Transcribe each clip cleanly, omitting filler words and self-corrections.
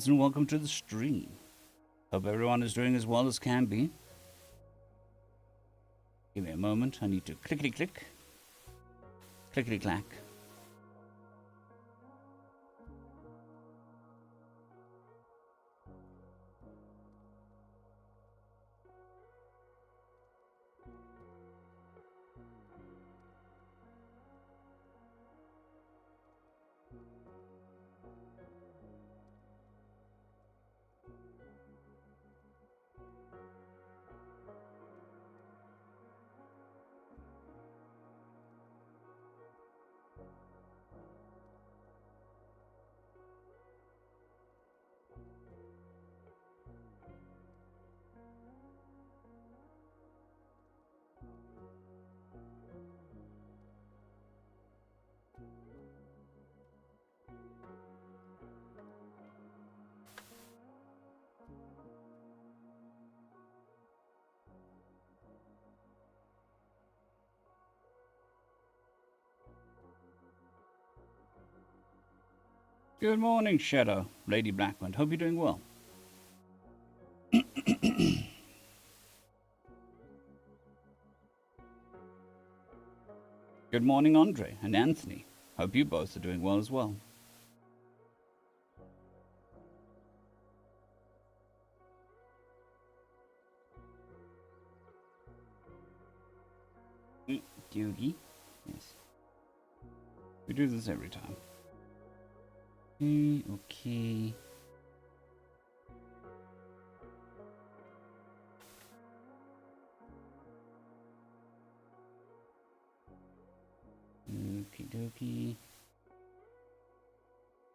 friends, and welcome to the stream. Hope everyone is doing as well as can be. Give me a moment. I need to clickety-click. Clickety-clack. Good morning, Shadow. Lady Blackwind. Hope you're doing well. Good morning, Andre and Anthony. Hope you both are doing well as well. Doogie. Yes. We do this every time. Okay. Okie dokie.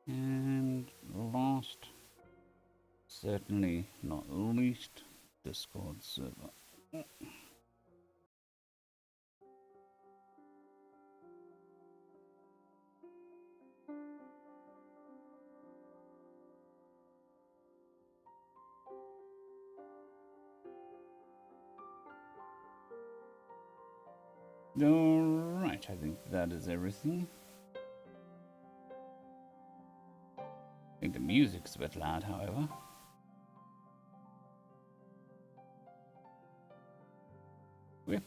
And last, certainly not least, Discord server. Alright, I think that is everything. I think the music's a bit loud, however. Yeah.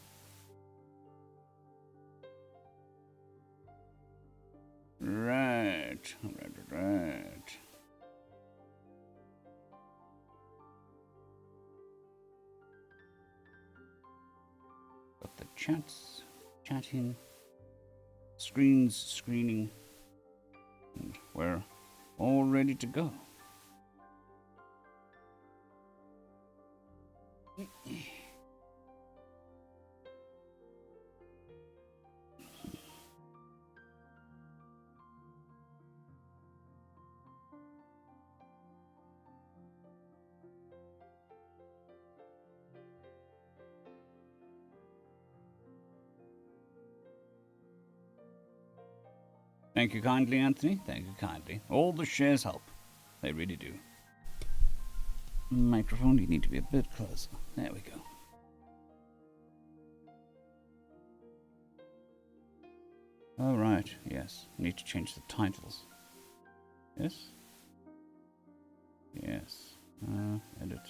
Right. Got the chats. Chatting, screens screening, and we're all ready to go. Thank you kindly, Anthony. Thank you kindly. All the shares help. They really do. Microphone, you need to be a bit closer. There we go. All right. Yes. Need to change the titles. Yes? Yes. Edit.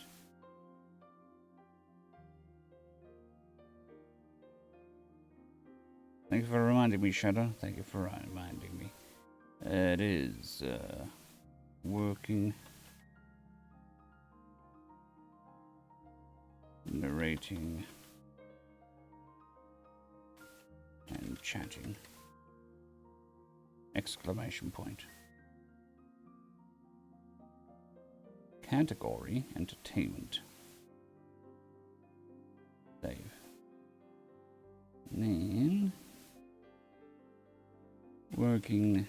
Thank you for reminding me, Shadow. Thank you for reminding me. It is working, narrating, and chatting. Exclamation point. Category, entertainment. Save. Then working,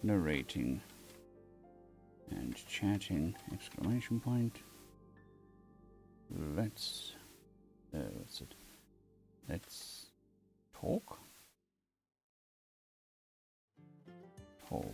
narrating, and chatting, exclamation point. Let's what's it? Let's talk. Talk.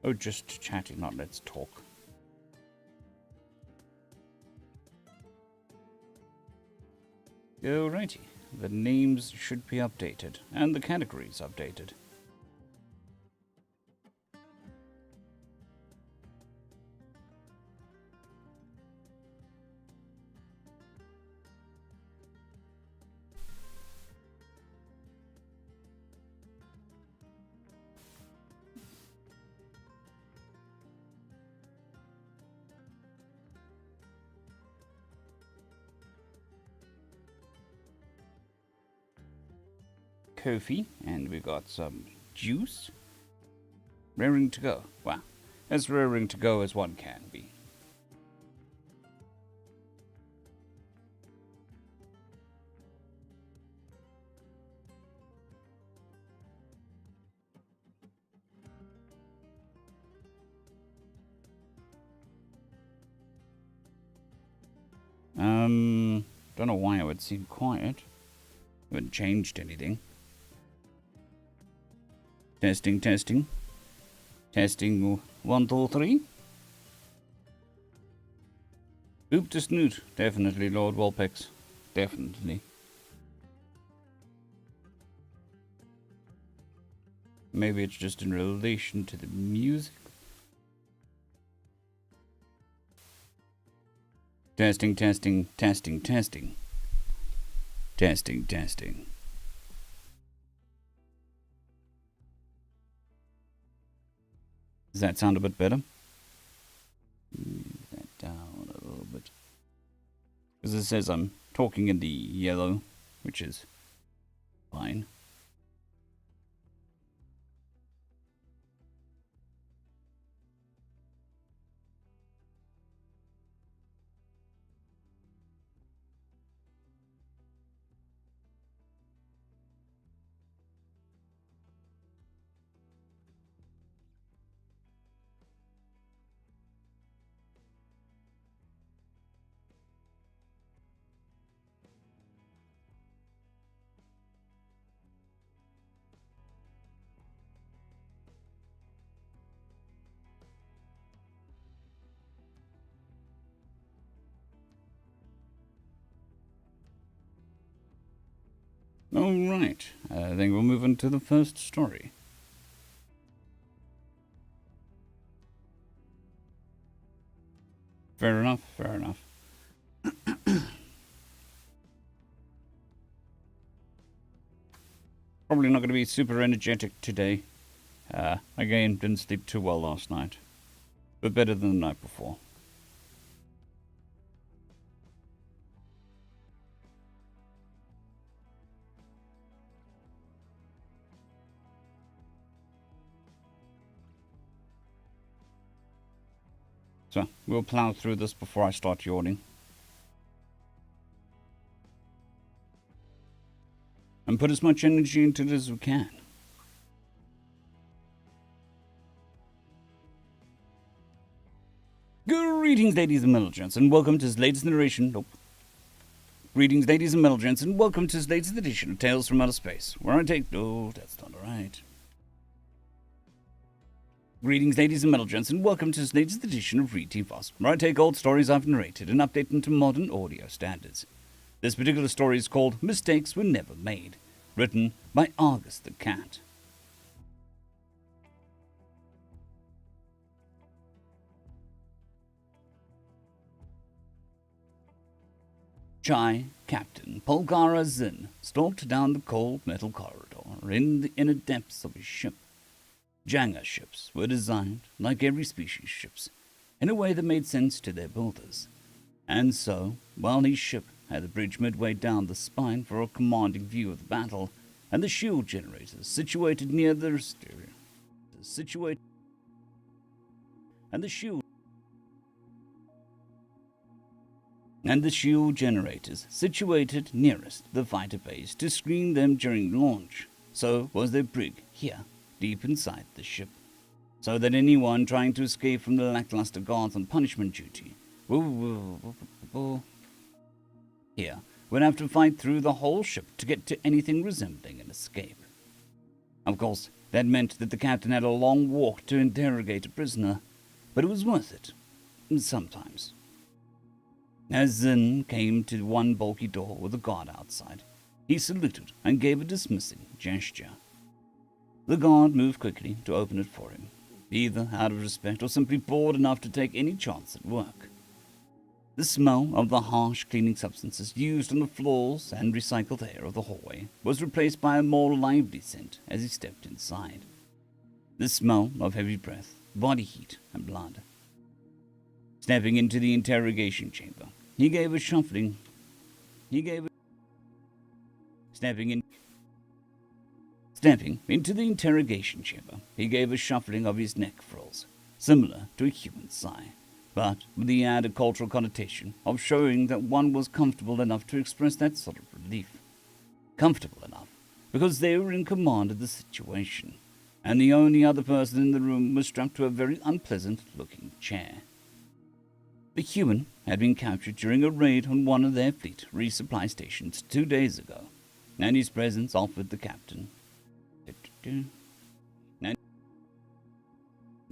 Oh, just chatting, not let's talk. Alrighty. The names should be updated, and the categories updated. Coffee, and we got some juice. Raring to go. Wow. As raring to go as one can be. Don't know why it would seem quiet. Haven't changed anything. Testing, testing. Testing 1, 2, 3. Oop to snoot. Definitely, Lord Wolpex. Definitely. Maybe it's just in relation to the music. Testing, testing, testing, testing. Testing, testing. Does that sound a bit better? Move that down a little bit. Because it says I'm talking in the yellow, which is fine. Alright, I think we'll move on to the first story. Fair enough, fair enough. Probably not going to be super energetic today. Again, didn't sleep too well last night. But better than the night before. So, we'll plow through this before I start yawning. And put as much energy into it as we can. Greetings, ladies and gents, and welcome to this latest narration. Nope. Greetings, ladies and gents, and welcome to this latest edition of Tales from Outer Space, where I take... Oh, that's not right. Greetings, ladies and gents, and welcome to this latest edition of Read Team Foss, where I take old stories I've narrated and update them to modern audio standards. This particular story is called Mistakes Were Never Made, written by Argus the Cat. Chai, Captain Polgara Zinn, stalked down the cold metal corridor in the inner depths of his ship. Janga ships were designed, like every species ships, in a way that made sense to their builders. And so, while his ship had the bridge midway down the spine for a commanding view of the battle, and the shield generators situated near the exterior, and the shield generators situated nearest the fighter base to screen them during launch. So was their brig here, deep inside the ship, so that anyone trying to escape from the lackluster guards on punishment duty here would have to fight through the whole ship to get to anything resembling an escape. Of course, That meant that the captain had a long walk to interrogate a prisoner, but it was worth it. Sometimes. As Zin came to one bulky door with a guard outside, he saluted and gave a dismissing gesture. The guard moved quickly to open it for him, either out of respect or simply bored enough to take any chance at work. The smell of the harsh cleaning substances used on the floors and recycled air of the hallway was replaced by a more lively scent as he stepped inside. The smell of heavy breath, body heat, and blood. Stepping into the interrogation chamber, he gave a shuffling. Stepping into the interrogation chamber, he gave a shuffling of his neck frills, similar to a human sigh, but with the added cultural connotation of showing that one was comfortable enough to express that sort of relief. Comfortable enough, because they were in command of the situation, and the only other person in the room was strapped to a very unpleasant-looking chair. The human had been captured during a raid on one of their fleet resupply stations 2 days ago, and his presence offered the captain.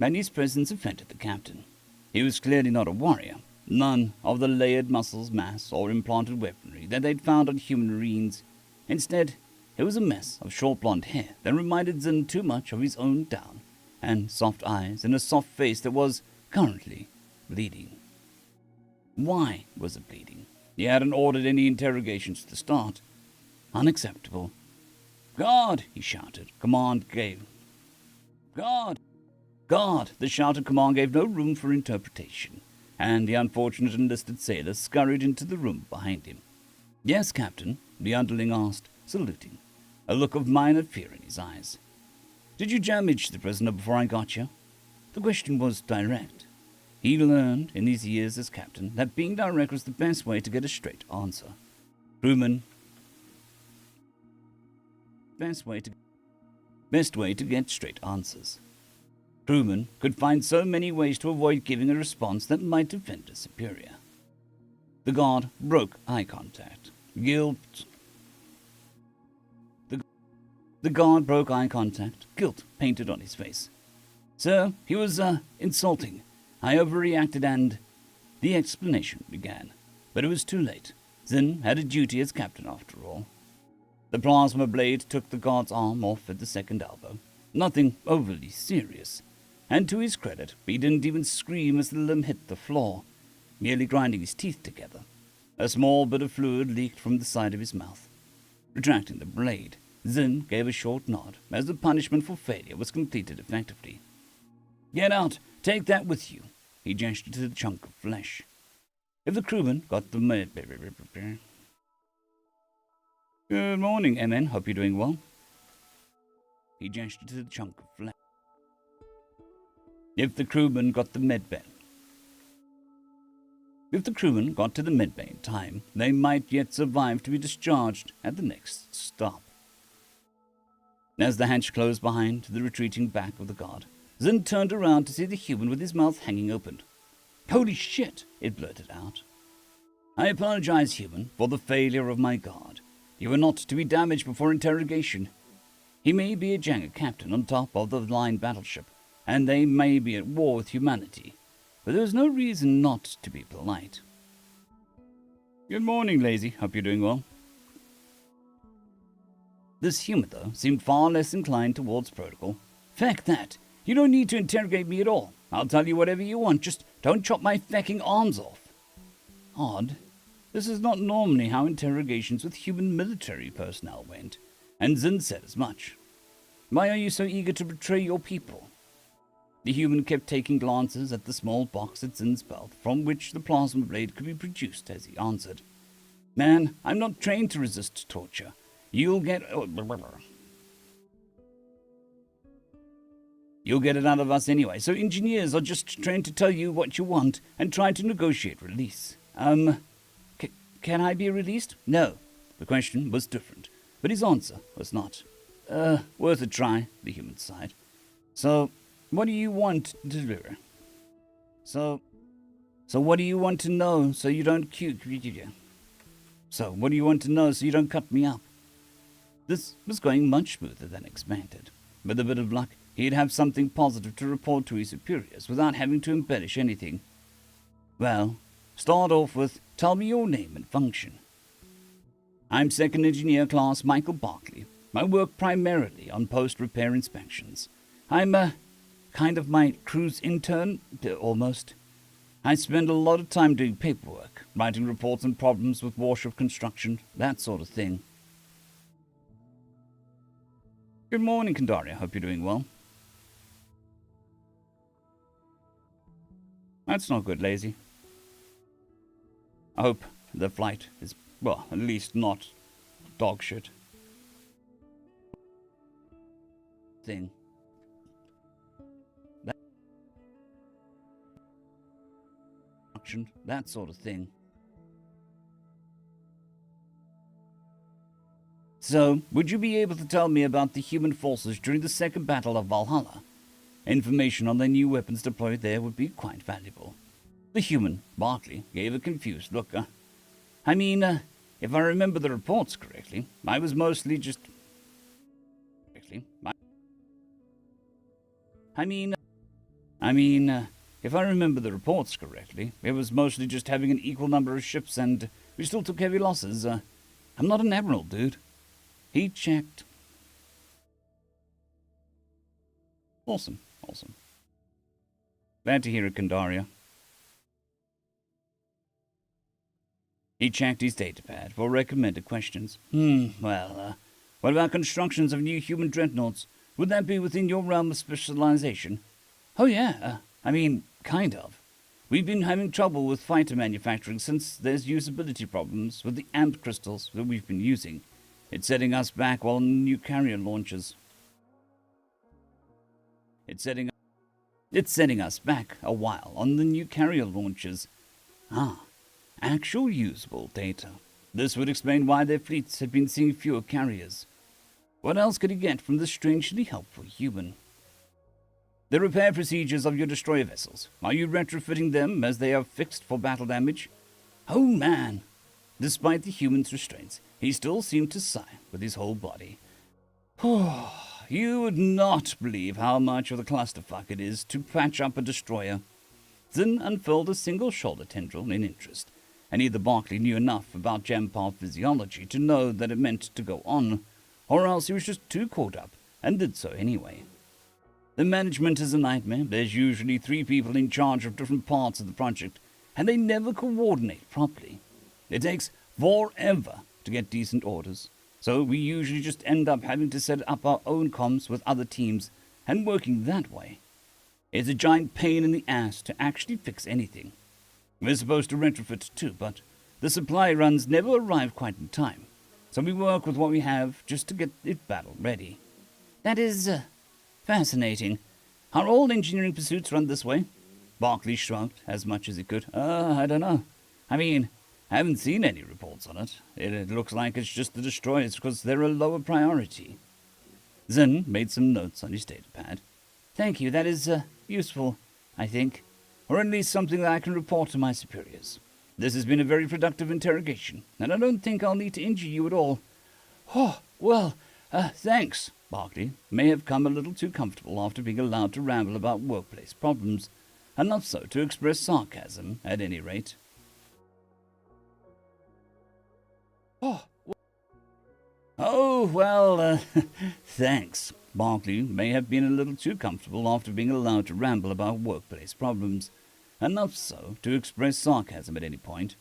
And his presence offended the captain. He was clearly not a warrior. None of the layered muscles, mass, or implanted weaponry that they'd found on human marines. Instead, it was a mess of short blonde hair that reminded Zin too much of his own down, and soft eyes and a soft face that was currently bleeding. Why was it bleeding? He hadn't ordered any interrogations to start. Unacceptable. "Guard!" he shouted. Command gave. "Guard! Guard!" The shouted command gave no room for interpretation, and the unfortunate enlisted sailor scurried into the room behind him. "Yes, Captain," the underling asked, saluting, a look of minor fear in his eyes. "Did you damage the prisoner before I got you?" The question was direct. He learned in his years as captain that being direct was the best way to get a straight answer. Crewmen. Best way to get straight answers. Crewmen could find so many ways to avoid giving a response that might offend a superior. The guard broke eye contact. Guilt painted on his face. "Sir, he was, insulting. I overreacted and—" The explanation began, but it was too late. Zin had a duty as captain after all. The plasma blade took the guard's arm off at the second elbow. Nothing overly serious. And to his credit, he didn't even scream as the limb hit the floor, merely grinding his teeth together. A small bit of fluid leaked from the side of his mouth. Retracting the blade, Zin gave a short nod as the punishment for failure was completed effectively. "Get out! Take that with you!" He gestured to the chunk of flesh. If the crewman got the "Good morning, MN. Hope you're doing well." He gestured to the chunk of flesh. If the crewman got to the medbay in time, they might yet survive to be discharged at the next stop. As the hatch closed behind the retreating back of the guard, Zin turned around to see the human with his mouth hanging open. "Holy shit!" it blurted out. "I apologize, human, for the failure of my guard. You were not to be damaged before interrogation. He may be a Jenga captain on top of the line battleship, and they may be at war with humanity, but there is no reason not to be polite." "Good morning, Lazy. Hope you're doing well." This human, though, seemed far less inclined towards protocol. "Feck that! You don't need to interrogate me at all. I'll tell you whatever you want, just don't chop my fecking arms off." Odd. This is not normally how interrogations with human military personnel went, and Zin said as much. "Why are you so eager to betray your people?" The human kept taking glances at the small box at Zin's belt from which the plasma blade could be produced as he answered. "Man, I'm not trained to resist torture. You'll get it out of us anyway, so engineers are just trained to tell you what you want and try to negotiate release. Can I be released?" No. The question was different, but his answer was not. Worth a try," the human sighed. So what do you want to do? So what do you want to know so you don't cut me up?" This was going much smoother than expected. With a bit of luck, he'd have something positive to report to his superiors without having to embellish anything. Well, start off with, tell me your name and function. I'm Second Engineer Class Michael Barkley. I work primarily on post-repair inspections. I'm kind of my crew's intern, almost. I spend a lot of time doing paperwork, writing reports on problems with warship construction, that sort of thing. Good morning, Kandari. I hope you're doing well. That's not good, Lazy. I hope the flight is, well, at least not dog shit. Thing. That sort of thing. So, would you be able to tell me about the human forces during the Second Battle of Valhalla? Information on the new weapons deployed there would be quite valuable. The human, Barkley, gave a confused look. I mean, if I remember the reports correctly, I was mostly just... If I remember the reports correctly, it was mostly just having an equal number of ships and we still took heavy losses. I'm not an admiral, dude. He checked. Awesome. Glad to hear it, Kandaria. He checked his datapad for recommended questions. What about constructions of new human dreadnoughts? Would that be within your realm of specialization? Oh yeah, kind of. We've been having trouble with fighter manufacturing since there's usability problems with the amp crystals that we've been using. It's setting us back while new carrier launches. It's setting us back a while on the new carrier launches. Actual usable data. This would explain why their fleets had been seeing fewer carriers. What else could he get from this strangely helpful human? The repair procedures of your destroyer vessels. Are you retrofitting them as they are fixed for battle damage? Oh man! Despite the human's restraints, he still seemed to sigh with his whole body. You would not believe how much of a clusterfuck it is to patch up a destroyer. Zinn unfurled a single shoulder tendril in interest, and either Barkley knew enough about Jampar physiology to know that it meant to go on, or else he was just too caught up and did so anyway. The management is a nightmare. There's usually 3 people in charge of different parts of the project, and they never coordinate properly. It takes forever to get decent orders, so we usually just end up having to set up our own comms with other teams and working that way. It's a giant pain in the ass to actually fix anything. We're supposed to retrofit too, but the supply runs never arrive quite in time, so we work with what we have just to get it battle ready. That is, fascinating. Are all engineering pursuits run this way? Barkley shrugged as much as he could. I don't know. I haven't seen any reports on it. It looks like it's just the destroyers because they're a lower priority. Zinn made some notes on his datapad. Thank you, that is, useful, I think. Or at least something that I can report to my superiors. This has been a very productive interrogation, and I don't think I'll need to injure you at all. Thanks. Barkley may have come a little too comfortable after being allowed to ramble about workplace problems, enough so to express sarcasm, at any rate. Thanks. Barkley may have been a little too comfortable after being allowed to ramble about workplace problems, enough so to express sarcasm at any point.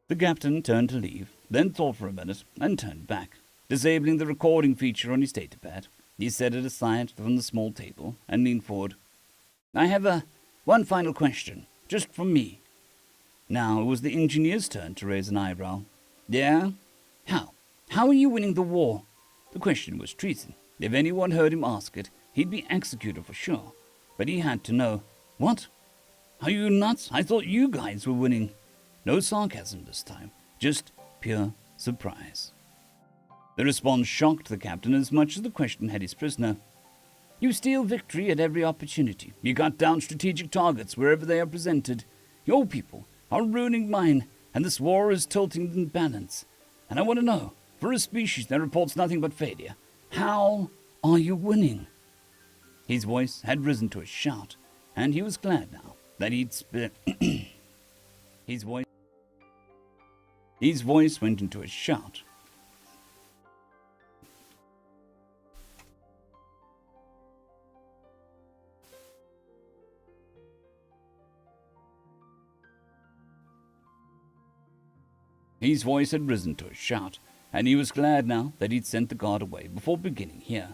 The captain turned to leave, then thought for a minute, and turned back. Disabling the recording feature on his datapad, he set it aside from the small table and leaned forward. I have one final question, just from me. Now it was the engineer's turn to raise an eyebrow. Yeah? How? How are you winning the war? The question was treason. If anyone heard him ask it, he'd be executed for sure. But he had to know. What? Are you nuts? I thought you guys were winning. No sarcasm this time, just pure surprise. The response shocked the captain as much as the question had his prisoner. You steal victory at every opportunity. You cut down strategic targets wherever they are presented. Your people are ruining mine, and this war is tilting the balance. And I want to know, for a species that reports nothing but failure, how Are you winning? His voice had risen to a shout, and he was glad now that he'd his voice went into a shout. His voice had risen to a shout, and he was glad now that he'd sent the guard away before beginning here.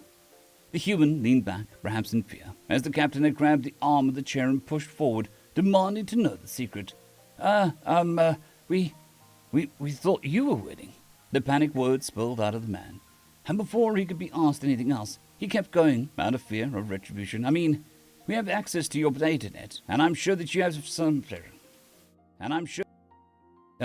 The human leaned back, perhaps in fear, as the captain had grabbed the arm of the chair and pushed forward, demanding to know the secret. We thought you were winning. The panicked words spilled out of the man, and before he could be asked anything else, he kept going, out of fear of retribution. I mean, we have access to your data net, and I'm sure that you have some... And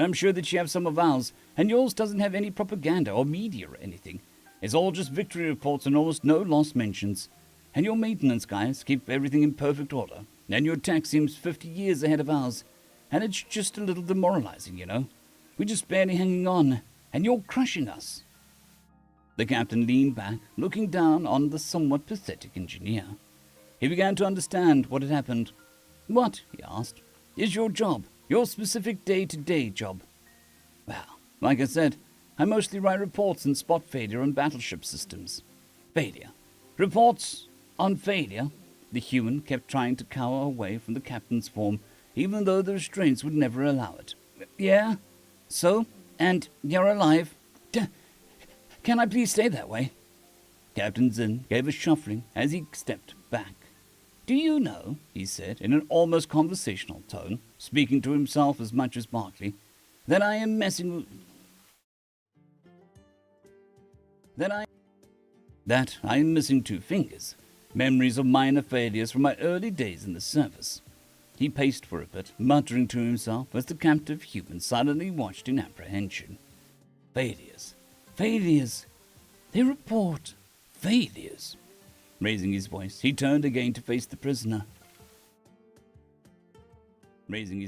I'm sure that you have some of ours, and yours doesn't have any propaganda or media or anything. It's all just victory reports and almost no lost mentions. And your maintenance guys keep everything in perfect order, and your tech seems 50 years ahead of ours. And it's just a little demoralizing, you know. We're just barely hanging on, and you're crushing us. The captain leaned back, looking down on the somewhat pathetic engineer. He began to understand what had happened. What, he asked, is your job? Your specific day-to-day job? Well, like I said, I mostly write reports and spot failure on battleship systems. Failure. Reports on failure? The human kept trying to cower away from the captain's form, even though the restraints would never allow it. Yeah? So? And you're alive? Can I please stay that way? Captain Zinn gave a shuffling as he stepped back. Do you know, he said in an almost conversational tone, speaking to himself as much as Barclay, that I am missing two fingers, memories of minor failures from my early days in the service. He paced for a bit, muttering to himself as the captive human silently watched in apprehension. Failures. Failures. They report failures. Raising his voice, he turned again to face the prisoner. Raising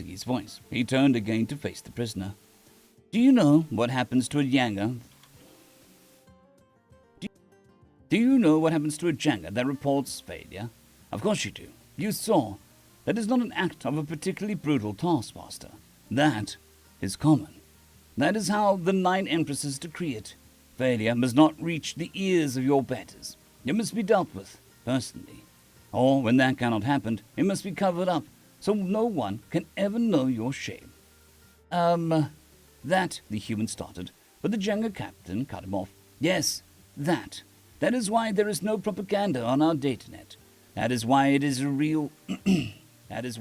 his voice, he turned again to face the prisoner. Do you know what happens to a Janga? Do you know what happens to a Janga that reports failure? Of course you do. You saw. That is not an act of a particularly brutal taskmaster. That is common. That is how the 9 Empresses decree it. Failure must not reach the ears of your betters. It must be dealt with, personally. Or, when that cannot happen, it must be covered up, so no one can ever know your shame. That, the human started, but the Jenga captain cut him off. Yes, that. That is why there is no propaganda on our datanet. That is why it is a real... That is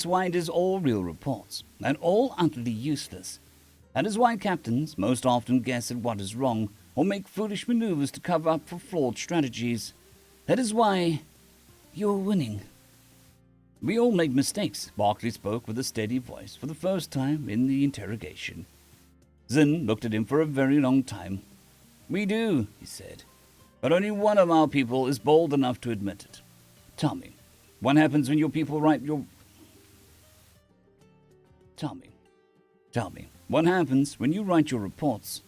why it is all real reports, and all utterly useless. That is why captains most often guess at what is wrong, or make foolish maneuvers to cover up for flawed strategies. That is why you're winning. We all make mistakes, Barclay spoke with a steady voice for the first time in the interrogation. Zinn looked at him for a very long time. We do, he said, but only one of our people is bold enough to admit it. Tell me, what happens when your people write your... Tell me, what happens when you write your reports?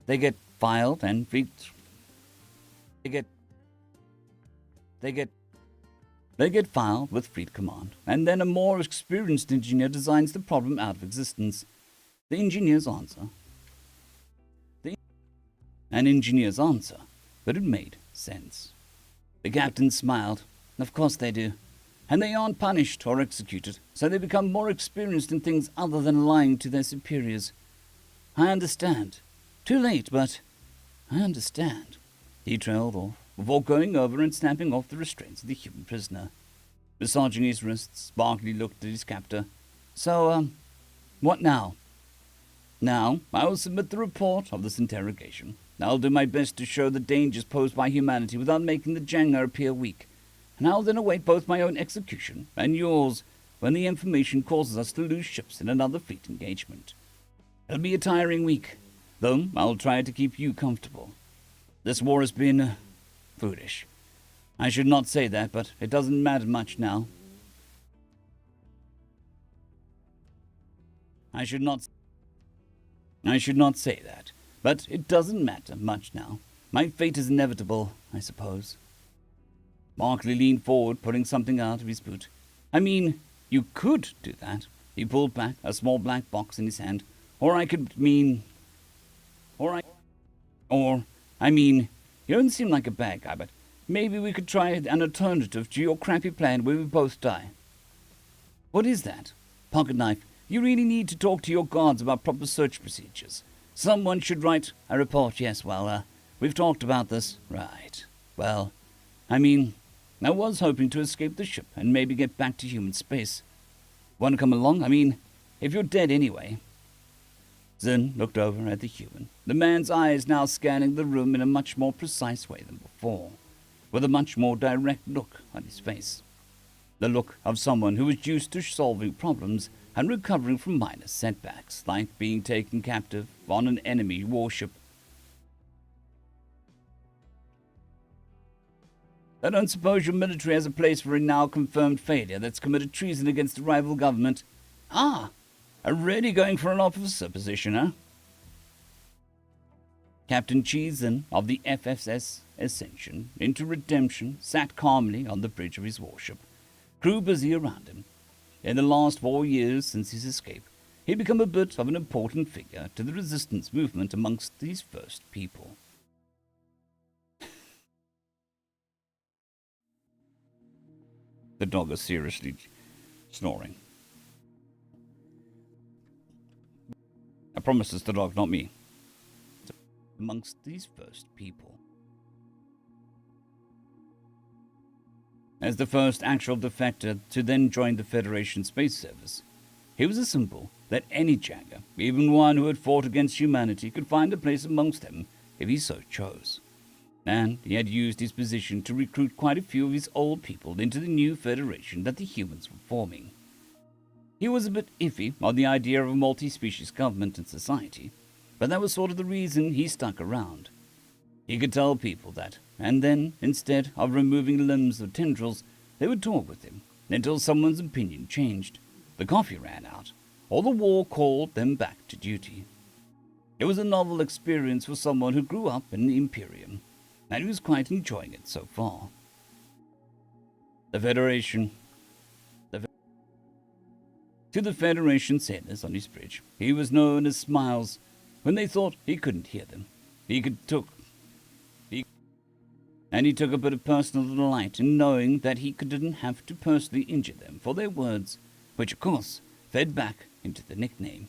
They get filed and They get filed with Fleet Command, and then a more experienced engineer designs the problem out of existence. The engineer's answer. An engineer's answer, but it made sense. The captain smiled. Of course they do. And they aren't punished or executed, so they become more experienced in things other than lying to their superiors. I understand. Too late, but I understand. He trailed off, before going over and snapping off the restraints of the human prisoner. Massaging his wrists, Barclay looked at his captor. So, what now? Now, I will submit the report of this interrogation. I'll do my best to show the dangers posed by humanity without making the Jenga appear weak. And I'll then await both my own execution and yours when the information causes us to lose ships in another fleet engagement. It'll be a tiring week, though I'll try to keep you comfortable. This war has been foolish. I should not say that, but it doesn't matter much now. I should not I should not say that, but it doesn't matter much now. My fate is inevitable, I suppose. Markley leaned forward, pulling something out of his boot. I mean, you could do that. He pulled back, a small black box in his hand. Or I mean, you don't seem like a bad guy, but maybe we could try an alternative to your crappy plan where we both die. What is that? Pocket knife. You really need to talk to your guards about proper search procedures. Someone should write a report. Yes, well, we've talked about this. Right. Well, I was hoping to escape the ship and maybe get back to human space. Want to come along? If you're dead anyway. Zinn looked over at the human, the man's eyes now scanning the room in a much more precise way than before, with a much more direct look on his face. The look of someone who was used to solving problems and recovering from minor setbacks, like being taken captive on an enemy warship. I don't suppose your military has a place for a now-confirmed failure that's committed treason against the rival government. Ah, already going for an officer position, huh? Captain Cheeson of the FSS Ascension into Redemption sat calmly on the bridge of his warship, crew busy around him. In the last 4 years since his escape, he'd become a bit of an important figure to the resistance movement amongst these first people. The dog is seriously snoring. I promise it's the dog, not me. Amongst these first people. As the first actual defector to then join the Federation Space Service, he was a symbol that any Jagger, even one who had fought against humanity, could find a place amongst them if he so chose. And he had used his position to recruit quite a few of his old people into the new Federation that the humans were forming. He was a bit iffy on the idea of a multi-species government and society, but that was sort of the reason he stuck around. He could tell people that, and then, instead of removing limbs or tendrils, they would talk with him until someone's opinion changed, the coffee ran out, or the war called them back to duty. It was a novel experience for someone who grew up in the Imperium, and he was quite enjoying it so far. The Federation. To the Federation sailors on his bridge, he was known as Smiles. When they thought he couldn't hear them, he took a bit of personal delight in knowing that he didn't have to personally injure them for their words, which of course fed back into the nickname.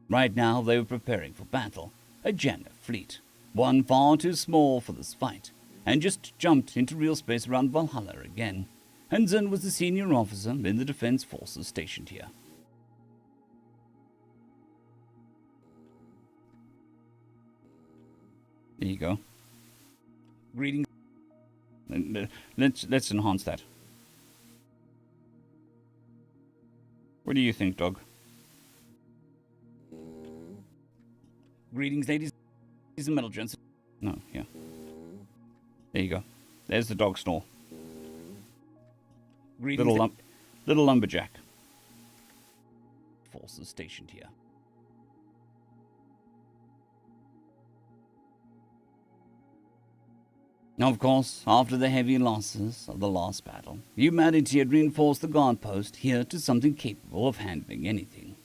Right now they were preparing for battle, a Janna fleet, one far too small for this fight, and just jumped into real space around Valhalla again. And Zinn was the senior officer in the defense forces stationed here. There you go. Greetings. Let's enhance that. What do you think, dog? Greetings, ladies and metal gents. No, yeah. There you go. There's the dog snore. Greetings, little lumberjack. Forces stationed here. Now, of course, after the heavy losses of the last battle, humanity had reinforced the guard post here to something capable of handling anything.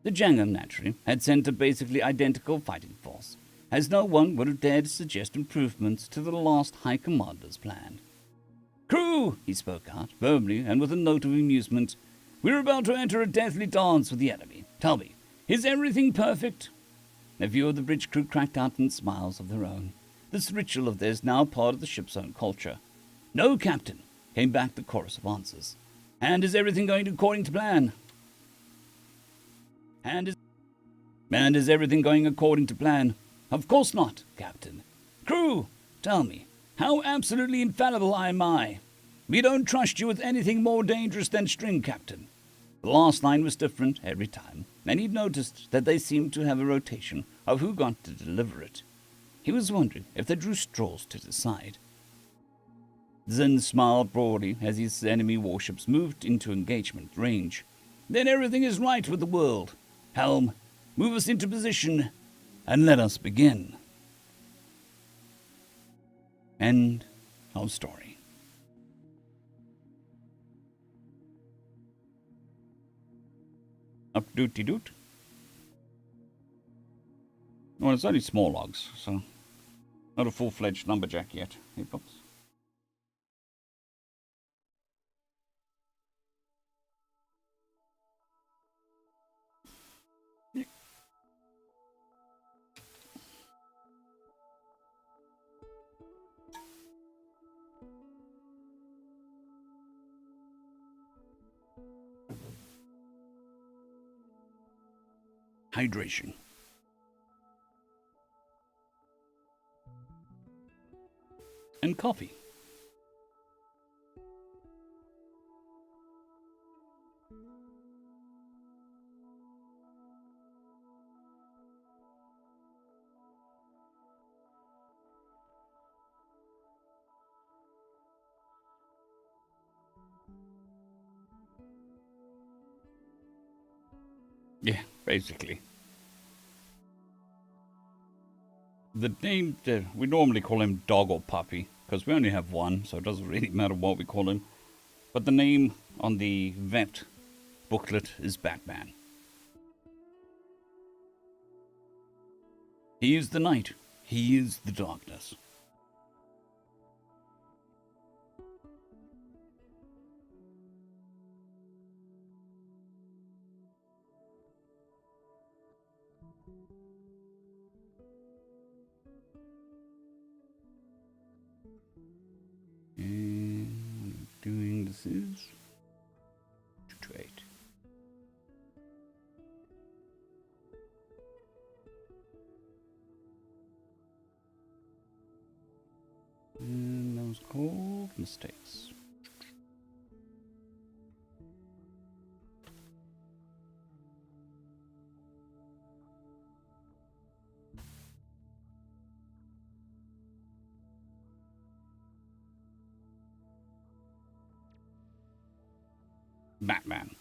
The Jangar, naturally, had sent a basically identical fighting force, as no one would have dared to suggest improvements to the last High Commander's plan. "Crew," he spoke out, firmly and with a note of amusement, "we're about to enter a deathly dance with the enemy. Tell me, is everything perfect?" A few of the bridge crew cracked out in smiles of their own. This ritual of theirs now part of the ship's own culture. "No, Captain," came back the chorus of answers. "And is everything going according to plan?" And is everything going according to plan? "Of course not, Captain." "Crew, tell me, how absolutely infallible am I? We don't trust you with anything more dangerous than string, Captain." The last line was different every time, and he'd noticed that they seemed to have a rotation of who got to deliver it. He was wondering if they drew straws to decide. Zinn smiled broadly as his enemy warships moved into engagement range. "Then everything is right with the world. Helm, Move us into position, and let us begin. End of story. Up dooty doot. Well, it's only small logs, so not a full-fledged lumberjack yet. Hey, pops. Hydration. And coffee. Yeah, basically. The name, we normally call him Dog or Puppy, because we only have one, so it doesn't really matter what we call him. But the name on the vet booklet is Batman. He is the night. He is the darkness. And doing this is 2 to 8. And that was called mistakes. Batman.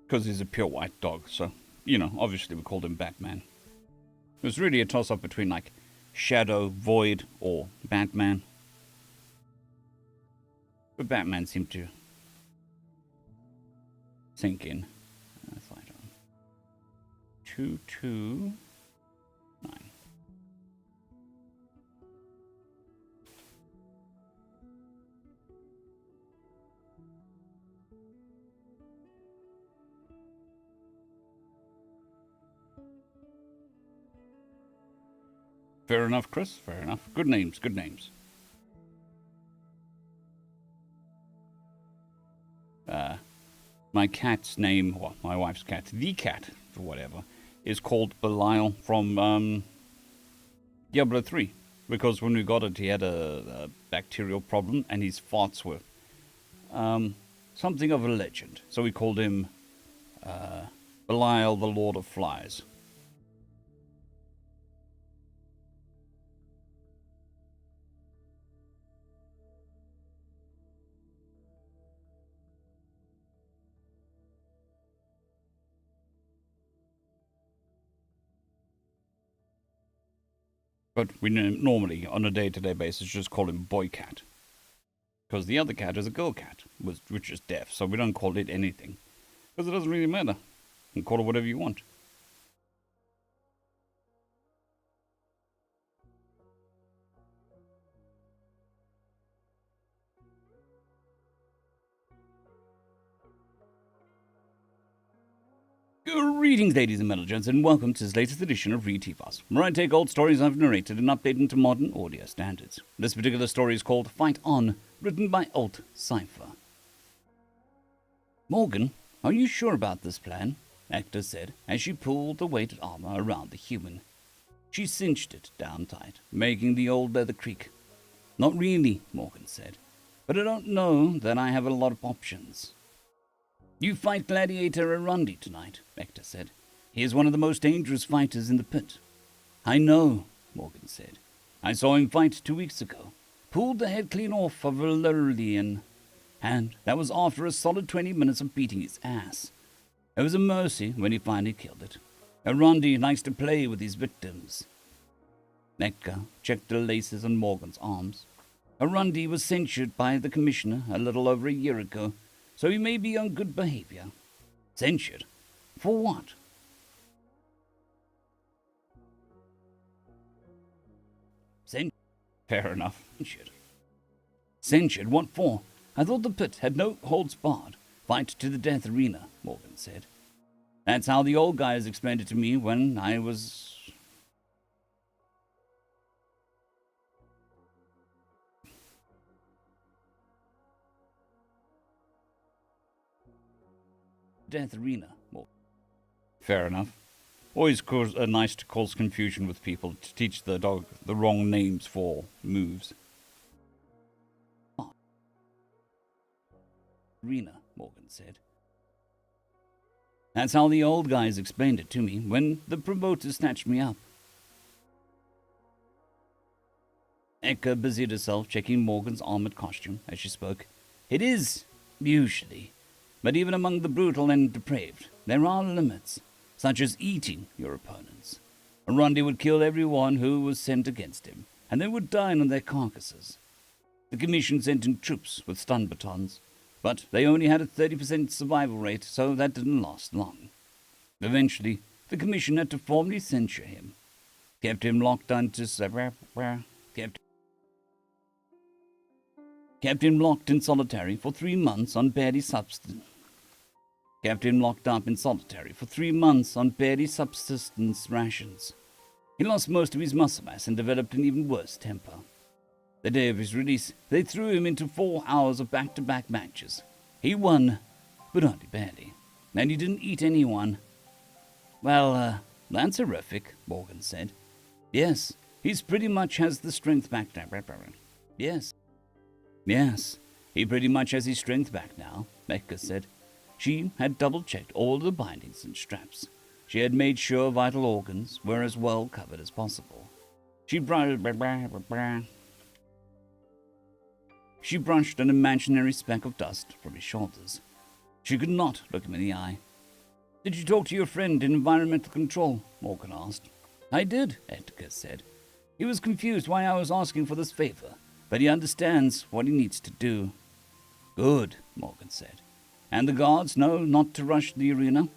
Because he's a pure white dog, so, obviously we called him Batman. It was really a toss-up between, like, Shadow, Void, or Batman. But Batman seemed to sink in. Fight on. 2 to 9. Fair enough, Chris. Fair enough. Good names. Good names. My cat's name, well, my wife's cat, the cat, or whatever, is called Belial from Diablo 3. Because when we got it, he had a bacterial problem, and his farts were something of a legend. So we called him Belial, the Lord of Flies. But we normally, on a day-to-day basis, just call him Boy Cat. Because the other cat is a girl cat, which is deaf, so we don't call it anything. Because it doesn't really matter. You can call it whatever you want. Greetings, ladies and gentlemen, and welcome to this latest edition of Read TFOS, where I take old stories I've narrated and update into modern audio standards. This particular story is called Fight On, written by Alt Cypher. Morgan, are you sure about this plan? Hector said, as she pulled the weighted armor around the human. She cinched it down tight, making the old leather creak. Not really, Morgan said, but I don't know that I have a lot of options. You fight Gladiator Arundi tonight, Hector said. He is one of the most dangerous fighters in the pit. I know, Morgan said. I saw him fight 2 weeks ago. Pulled the head clean off of a Lurlian. and that was after a solid 20 minutes of beating his ass. It was a mercy when he finally killed it. Arundi likes to play with his victims. Edgar checked the laces on Morgan's arms. Arundi was censured by the commissioner a little over a year ago, so he may be on good behavior. Censured? For what? Fair enough. Censured? What for? I thought the pit had no holds barred. Fight to the death arena, Morgan said. That's how the old guys explained it to me when I was... Death arena, Morgan. Fair enough. Always nice to cause confusion with people, to teach the dog the wrong names for moves. Arena, Morgan said. That's how the old guys explained it to me when the promoter snatched me up. Eka busied herself checking Morgan's armored costume as she spoke. It is, usually. But even among the brutal and depraved, there are limits, such as eating your opponents. Arundi would kill everyone who was sent against him, and they would dine on their carcasses. The commission sent in troops with stun batons, but they only had a 30% survival rate, so that didn't last long. Eventually, the commission had to formally censure him, kept him locked kept him locked in solitary for 3 months on barely substance. Kept him locked up in solitary for 3 months on barely subsistence rations. He lost most of his muscle mass and developed an even worse temper. The day of his release, they threw him into 4 hours of back-to-back matches. He won, but only barely, and he didn't eat anyone. Well, that's horrific, Morgan said. Yes, he's pretty much has the strength back now. Yes, he pretty much has his strength back now, Becca said. She had double-checked all the bindings and straps. She had made sure vital organs were as well covered as possible. She brushed an imaginary speck of dust from his shoulders. She could not look him in the eye. Did you talk to your friend in environmental control? Morgan asked. I did, Edgar said. He was confused why I was asking for this favor, but he understands what he needs to do. Good, Morgan said. And the guards know not to rush the arena?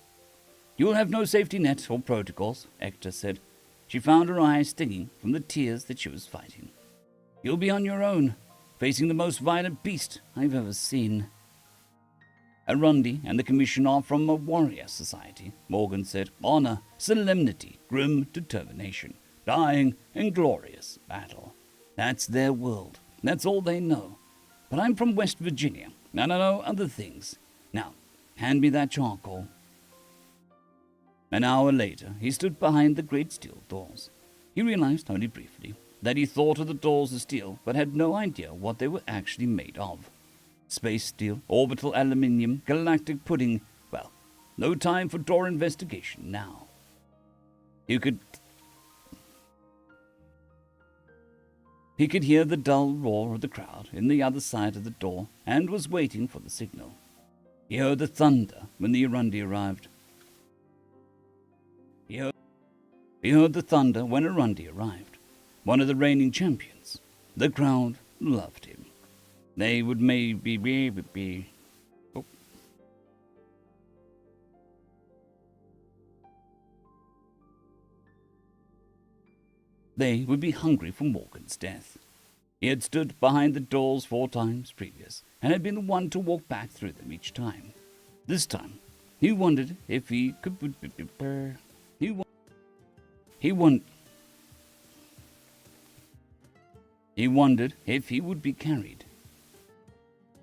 You'll have no safety net or protocols, Hector said. She found her eyes stinging from the tears that she was fighting. You'll be on your own, facing the most violent beast I've ever seen. Arundi and the commission are from a warrior society, Morgan said. Honor, solemnity, grim determination, dying in glorious battle. That's their world. That's all they know. But I'm from West Virginia, and I know other things. Now, hand me that charcoal. An hour later, he stood behind the great steel doors. He realized only briefly that he thought of the doors as steel, but had no idea what they were actually made of. Space steel, orbital aluminium, galactic pudding. Well, no time for door investigation now. He could hear the dull roar of the crowd in the other side of the door and was waiting for the signal. He heard the thunder when the Arundi arrived. He heard the thunder when Arundi arrived, one of the reigning champions. The crowd loved him. They would maybe be... Oh. They would be hungry for Morgan's death. He had stood behind the doors 4 times previous, and had been the one to walk back through them each time. This time, he wondered if he could... He wondered if he would be carried.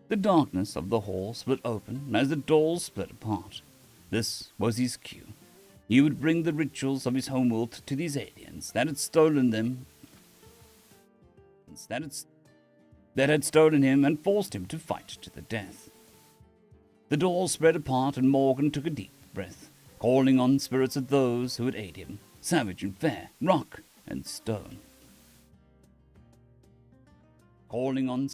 The darkness of the hall split open as the doors split apart. This was his cue. He would bring the rituals of his homeworld to these aliens that had stolen them, that had stolen him and forced him to fight to the death. The doors spread apart and Morgan took a deep breath, calling on spirits of those who would aid him, savage and fair, rock and stone. Calling on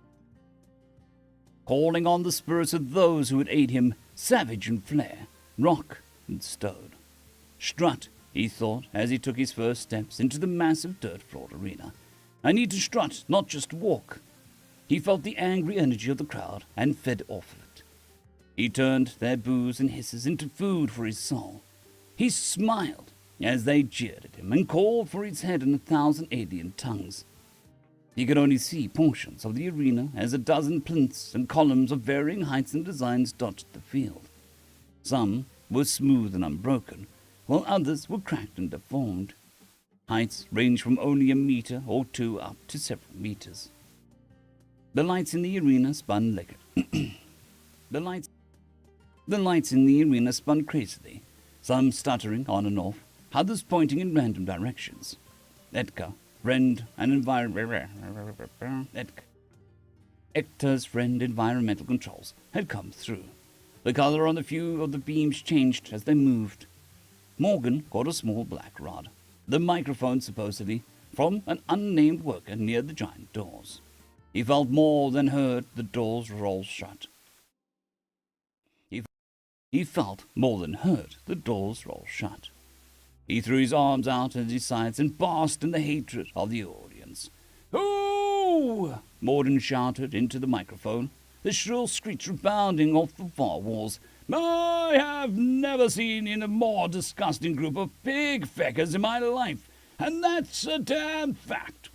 calling on the spirits of those who would aid him, savage and flair, rock and stone. Strut, he thought, as he took his first steps into the massive dirt-floored arena. I need to strut, not just walk. He felt the angry energy of the crowd and fed off of it. He turned their boos and hisses into food for his soul. He smiled as they jeered at him and called for his head in 1,000 alien tongues. He could only see portions of the arena as a dozen plinths and columns of varying heights and designs dotted the field. Some were smooth and unbroken, while others were cracked and deformed. Heights ranged from only a meter or two up to several meters. The lights in the arena spun The lights in the arena spun crazily, some stuttering on and off, others pointing in random directions. Edgar, friend and Hector's friend environmental controls had come through. The color on a few of the beams changed as they moved. Morgan caught a small black rod, the microphone supposedly, from an unnamed worker near the giant doors. He felt more than heard the doors roll shut. He felt more than heard the doors roll shut. He threw his arms out at his sides and basked in the hatred of the audience. "Ooh!" Morden shouted into the microphone, the shrill screech rebounding off the far walls. "I have never seen in a more disgusting group of pig feckers in my life, and that's a damn fact."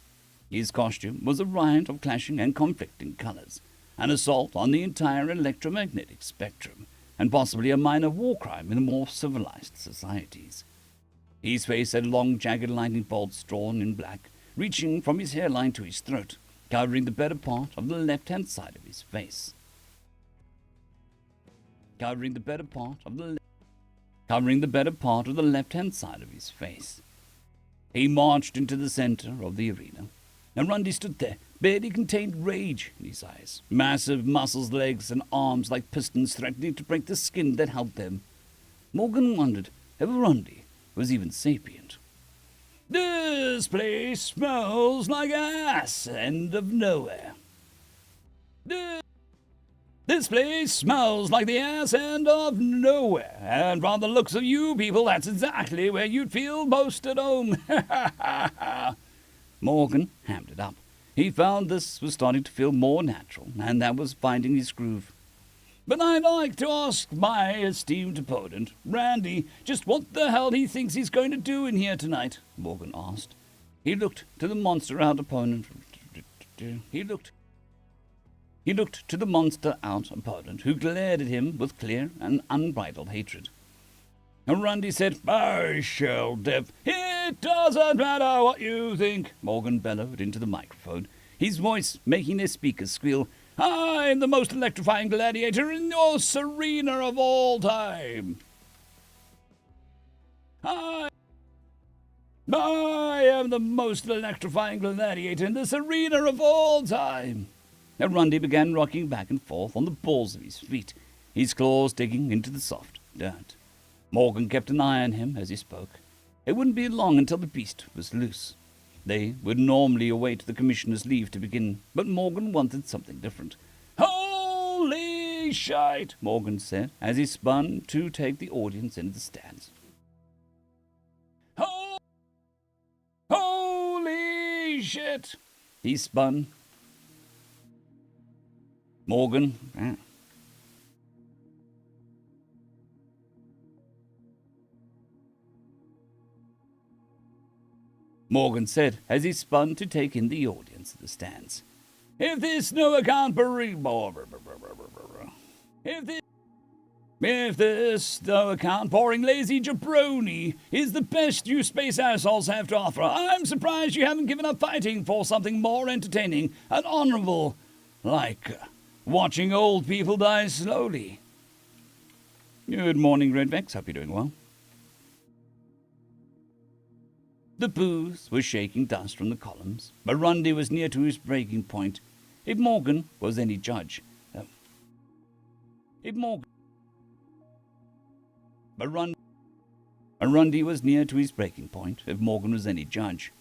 His costume was a riot of clashing and conflicting colors, an assault on the entire electromagnetic spectrum, and possibly a minor war crime in more civilized societies. His face had long, jagged lightning bolts drawn in black, reaching from his hairline to his throat, covering the better part of the left-hand side of his face. Covering the better part of the left-hand side of his face. He marched into the center of the arena, and Rundy stood there, barely contained rage in his eyes, massive muscles, legs, and arms like pistons threatening to break the skin that held them. Morgan wondered if Rundy was even sapient. "This place smells like ass end of nowhere. This place smells like the ass end of nowhere, and from the looks of you people, that's exactly where you'd feel most at home." Morgan hammed it up. He found this was starting to feel more natural, and that was finding his groove. "But I'd like to ask my esteemed opponent, Randy, just what the hell he thinks he's going to do in here tonight," Morgan asked. He looked to the monster-out opponent. He looked to the monster-out opponent, who glared at him with clear and unbridled hatred. And Randy said, "I shall It doesn't matter what you think," Morgan bellowed into the microphone, his voice making their speakers squeal. "I'm the most electrifying gladiator in your arena of all time. I am the most electrifying gladiator in this arena of all time." And Rundy began rocking back and forth on the balls of his feet, his claws digging into the soft dirt. Morgan kept an eye on him as he spoke. It wouldn't be long until the beast was loose. They would normally await the commissioner's leave to begin, but Morgan wanted something different. "Holy shite," Morgan said, as he spun to take the audience into the stands. "Holy shit," he spun. Morgan said as he spun to take in the audience at the stands. If this no account pouring lazy jabroni is the best you space assholes have to offer, I'm surprised you haven't given up fighting for something more entertaining and honorable, like watching old people die slowly. Good morning, Redvex. Hope you're doing well. The booze was shaking dust from the columns, but Rundy was near to his breaking point. If Morgan was any judge, Rundy was near to his breaking point. If Morgan was any judge,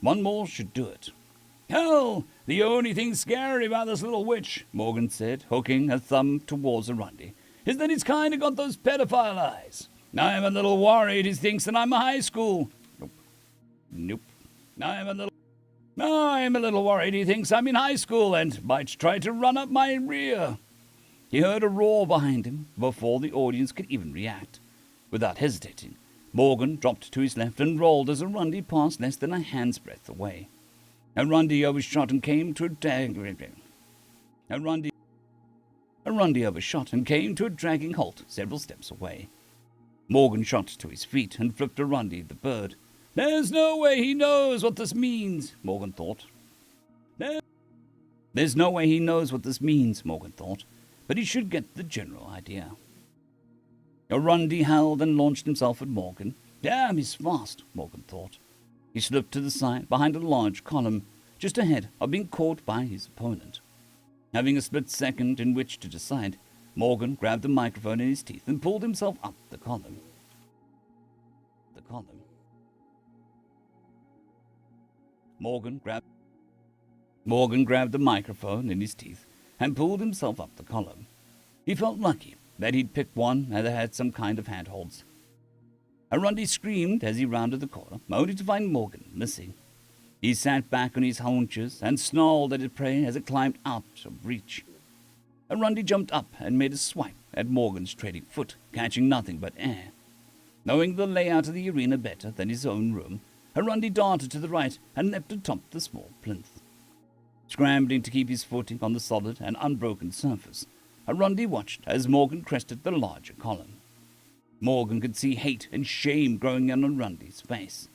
one more should do it. Hell, the only thing scary about this little witch, Morgan said, hooking a thumb towards Arundi, is that he's kinda got those pedophile eyes. I'm a little worried he thinks that I'm a high school. Nope. I'm a little worried he thinks I'm in high school and might try to run up my rear. He heard a roar behind him before the audience could even react. Without hesitating, Morgan dropped to his left and rolled as Arundi passed less than a hand's breadth away. Arundi overshot and came to a dragging halt several steps away. Morgan shot to his feet and flipped Arundi the bird. There's no way he knows what this means, Morgan thought. There's no way he knows what this means, Morgan thought, but he should get the general idea. Arundi howled and launched himself at Morgan. Damn, he's fast, Morgan thought. He slipped to the side behind a large column, just ahead of being caught by his opponent. Having a split second in which to decide, Morgan grabbed the microphone in his teeth and pulled himself up the column. Morgan grabbed the microphone in his teeth and pulled himself up the column. He felt lucky that he'd picked one that had some kind of handholds. Arundi screamed as he rounded the corner, only to find Morgan missing. He sat back on his haunches and snarled at his prey as it climbed out of reach. Arundi jumped up and made a swipe at Morgan's trailing foot, catching nothing but air. Knowing the layout of the arena better than his own room, Arundi darted to the right and leapt atop the small plinth. Scrambling to keep his footing on the solid and unbroken surface, Arundi watched as Morgan crested the larger column. Morgan could see hate and shame growing on Arundi's face.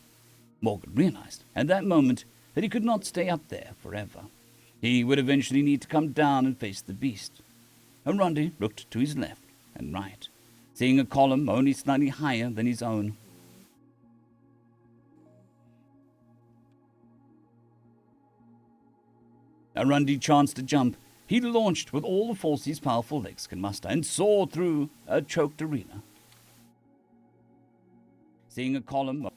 Morgan realized at that moment that he could not stay up there forever. He would eventually need to come down and face the beast. Arundi looked to his left and right, seeing a column only slightly higher than his own. Arundi chanced to jump. He launched with all the force his powerful legs could muster and soared through a choked arena. Seeing a column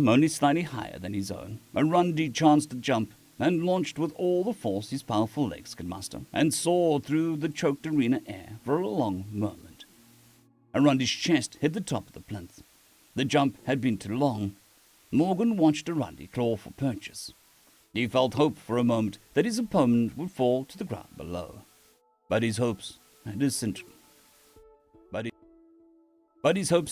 only slightly higher than his own, Arundi chanced to jump and launched with all the force his powerful legs could muster and soared through the choked arena air for a long moment. Arundi's chest hit the top of the plinth. The jump had been too long. Morgan watched Arundi claw for purchase. He felt hope for a moment that his opponent would fall to the ground below. But his hopes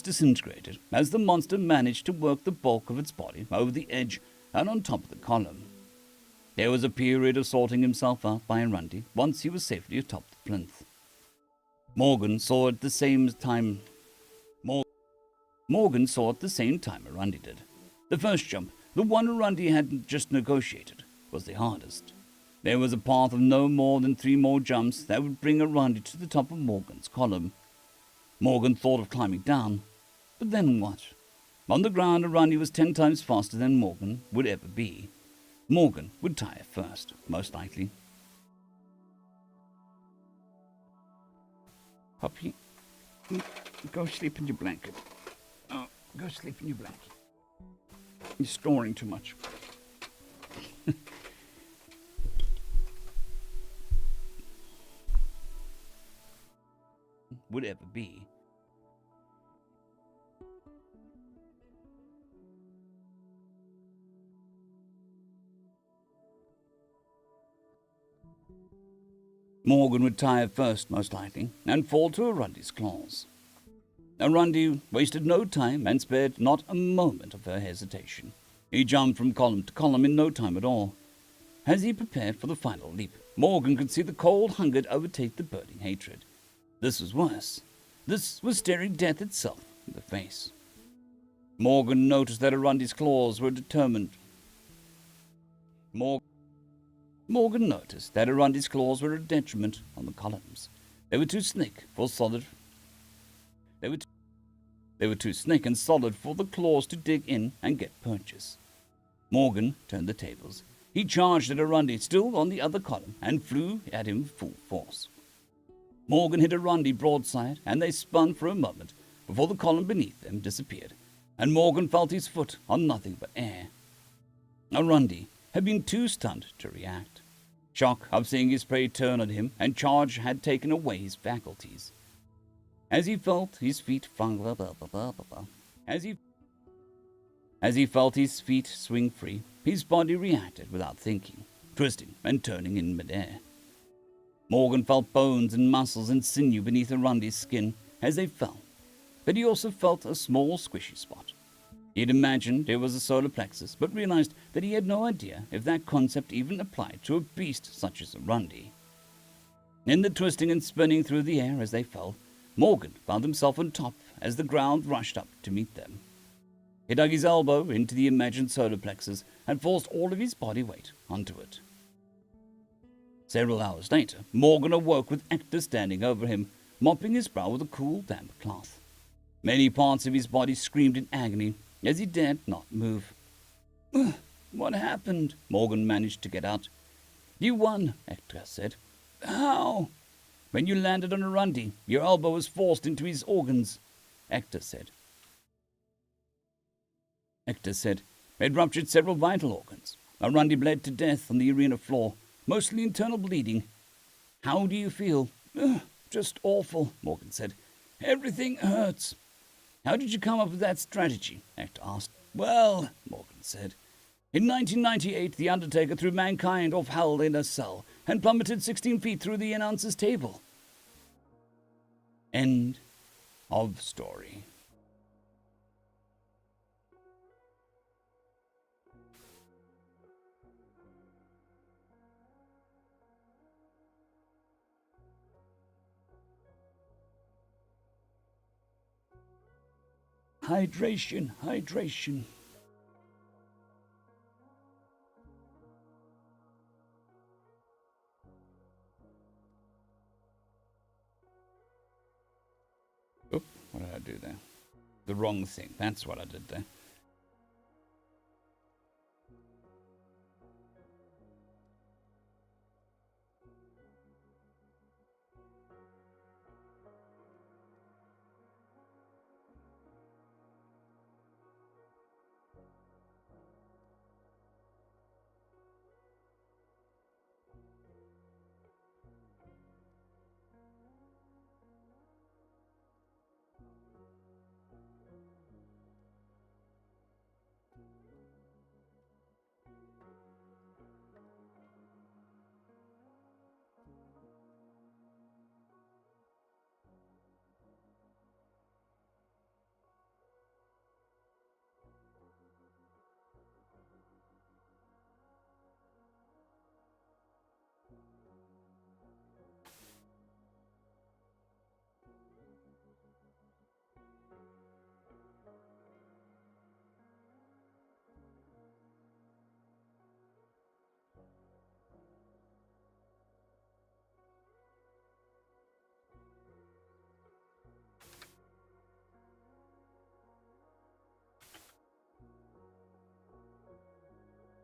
disintegrated as the monster managed to work the bulk of its body over the edge and on top of the column. There was a period of sorting himself out by Arundi once he was safely atop the plinth. Morgan saw at the same time Arundi did. The first jump, the one Arundi had just negotiated, was the hardest. There was a path of no more than 3 more jumps that would bring Arundi to the top of Morgan's column. Morgan thought of climbing down, but then what? On the ground, Arundi was 10 times faster than Morgan would ever be. Morgan would tire first, most likely. Puppy, go sleep in your blanket. Oh, go sleep in your blanket. You're snoring too much. Would ever be. Morgan would tire first, most likely, and fall to Arundi's claws. Arundi wasted no time and spared not a moment of her hesitation. He jumped from column to column in no time at all. As he prepared for the final leap, Morgan could see the cold hunger overtake the burning hatred. This was worse. This was staring death itself in the face. Morgan noticed that Arundi's claws were determined. Morgan noticed that Arundi's claws were a detriment on the columns. They were too slick for solid. They were too slick and solid for the claws to dig in and get purchase. Morgan turned the tables. He charged at Arundi, still on the other column, and flew at him full force. Morgan hit Arundi broadside, and they spun for a moment, before the column beneath them disappeared, and Morgan felt his foot on nothing but air. Arundi had been too stunned to react. Shock of seeing his prey turn on him and charge had taken away his faculties. As he felt his feet swing free, his body reacted without thinking, twisting and turning in midair. Morgan felt bones and muscles and sinew beneath Arundi's skin as they fell, but he also felt a small squishy spot. He had imagined it was a solar plexus, but realized that he had no idea if that concept even applied to a beast such as Arundi. In the twisting and spinning through the air as they fell, Morgan found himself on top as the ground rushed up to meet them. He dug his elbow into the imagined solar plexus and forced all of his body weight onto it. Several hours later, Morgan awoke with Ector standing over him, mopping his brow with a cool, damp cloth. Many parts of his body screamed in agony as he dared not move. "What happened?" Morgan managed to get out. "You won," Ector said. "How?" "When you landed on Arundi, your elbow was forced into his organs," Ector said. "It ruptured several vital organs. Arundi bled to death on the arena floor, mostly internal bleeding. How do you feel?" "Just awful," Morgan said. "Everything hurts." "How did you come up with that strategy?" Ector asked. "Well," Morgan said, "in 1998 the Undertaker threw mankind off hell in a cell and plummeted 16 feet through the announcer's table." End of story. Hydration, hydration. Oop, what did I do there? The wrong thing. That's what I did there.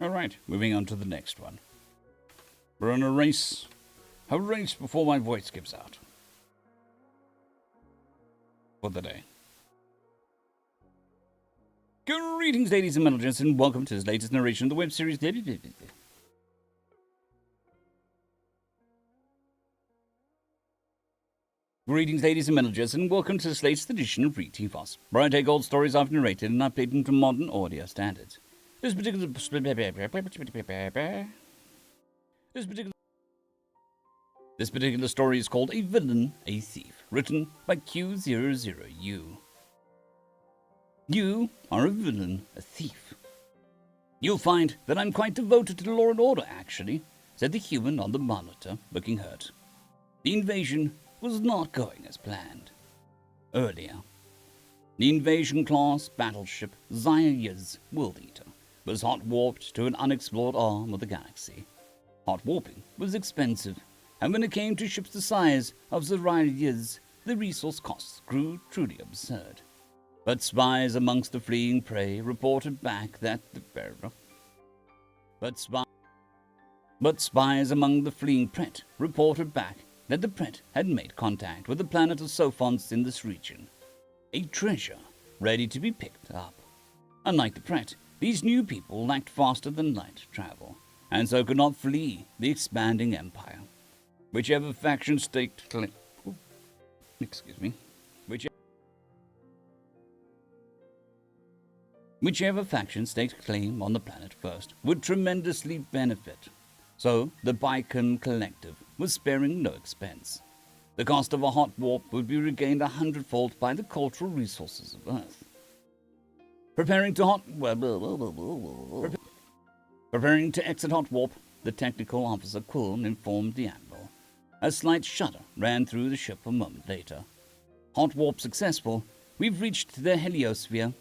All right, moving on to the next one. We're on a race before my voice gives out. For the day. Greetings, ladies and gentlemen, and welcome to this latest narration of the web series. Greetings, ladies and gentlemen, and welcome to this latest edition of Read TFOS, where I take old stories I've narrated and update them to modern audio standards. This particular story is called A Villain, a Thief, written by Q00U. You are a villain, a thief. You'll find that I'm quite devoted to law and order, actually, said the human on the monitor, looking hurt. The invasion was not going as planned. Earlier, the invasion-class battleship Zaya's World Eater was hot-warped to an unexplored arm of the galaxy. Hot-warping was expensive, and when it came to ships the size of Zaya's, the resource costs grew truly absurd. But spies amongst the fleeing prey reported back that the Pret had made contact with the planet of Sophons in this region. A treasure ready to be picked up. Unlike the Pret, these new people lacked faster than light travel, and so could not flee the expanding empire. Whichever faction staked claim... Whichever faction staked claim on the planet first would tremendously benefit. So the Bicon Collective was sparing no expense. The cost of a hot warp would be regained 100-fold by the cultural resources of Earth. Preparing to exit hot warp, the technical officer Quillen informed the Admiral. A slight shudder ran through the ship a moment later. Hot warp successful, we've reached the heliosphere.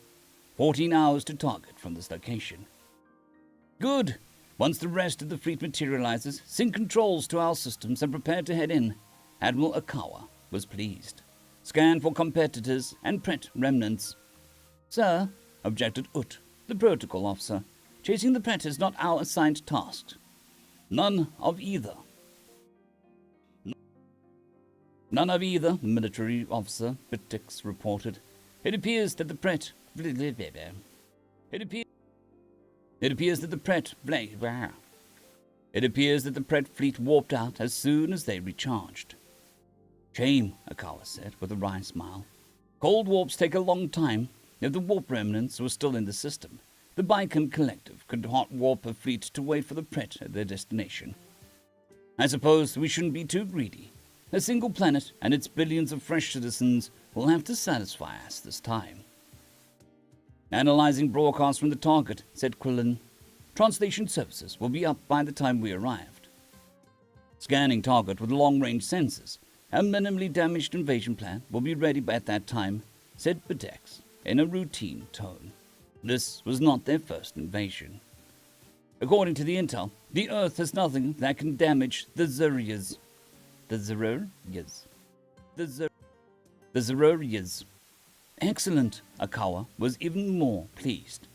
14 hours to target from this location. Good! Once the rest of the fleet materializes, sync controls to our systems and prepare to head in. Admiral Akawa was pleased. Scan for competitors and Pret remnants. Sir, objected Ut, the protocol officer, chasing the Pret is not our assigned task. None of either, military officer, Bitix reported. It appears that the Pret... It appears that the Pret fleet warped out as soon as they recharged. Shame, Akawa said with a wry smile. Cold warps take a long time. If the warp remnants were still in the system, the Bicon Collective could hot warp a fleet to wait for the Pret at their destination. I suppose we shouldn't be too greedy. A single planet and its billions of fresh citizens will have to satisfy us this time. Analyzing broadcasts from the target, said Quillen. Translation services will be up by the time we arrived. Scanning target with long-range sensors. A minimally damaged invasion plan will be ready at that time, said Bedex in a routine tone. This was not their first invasion. According to the intel, the Earth has nothing that can damage the Zerurias. The Zerurias. Excellent. Akawa was even more pleased.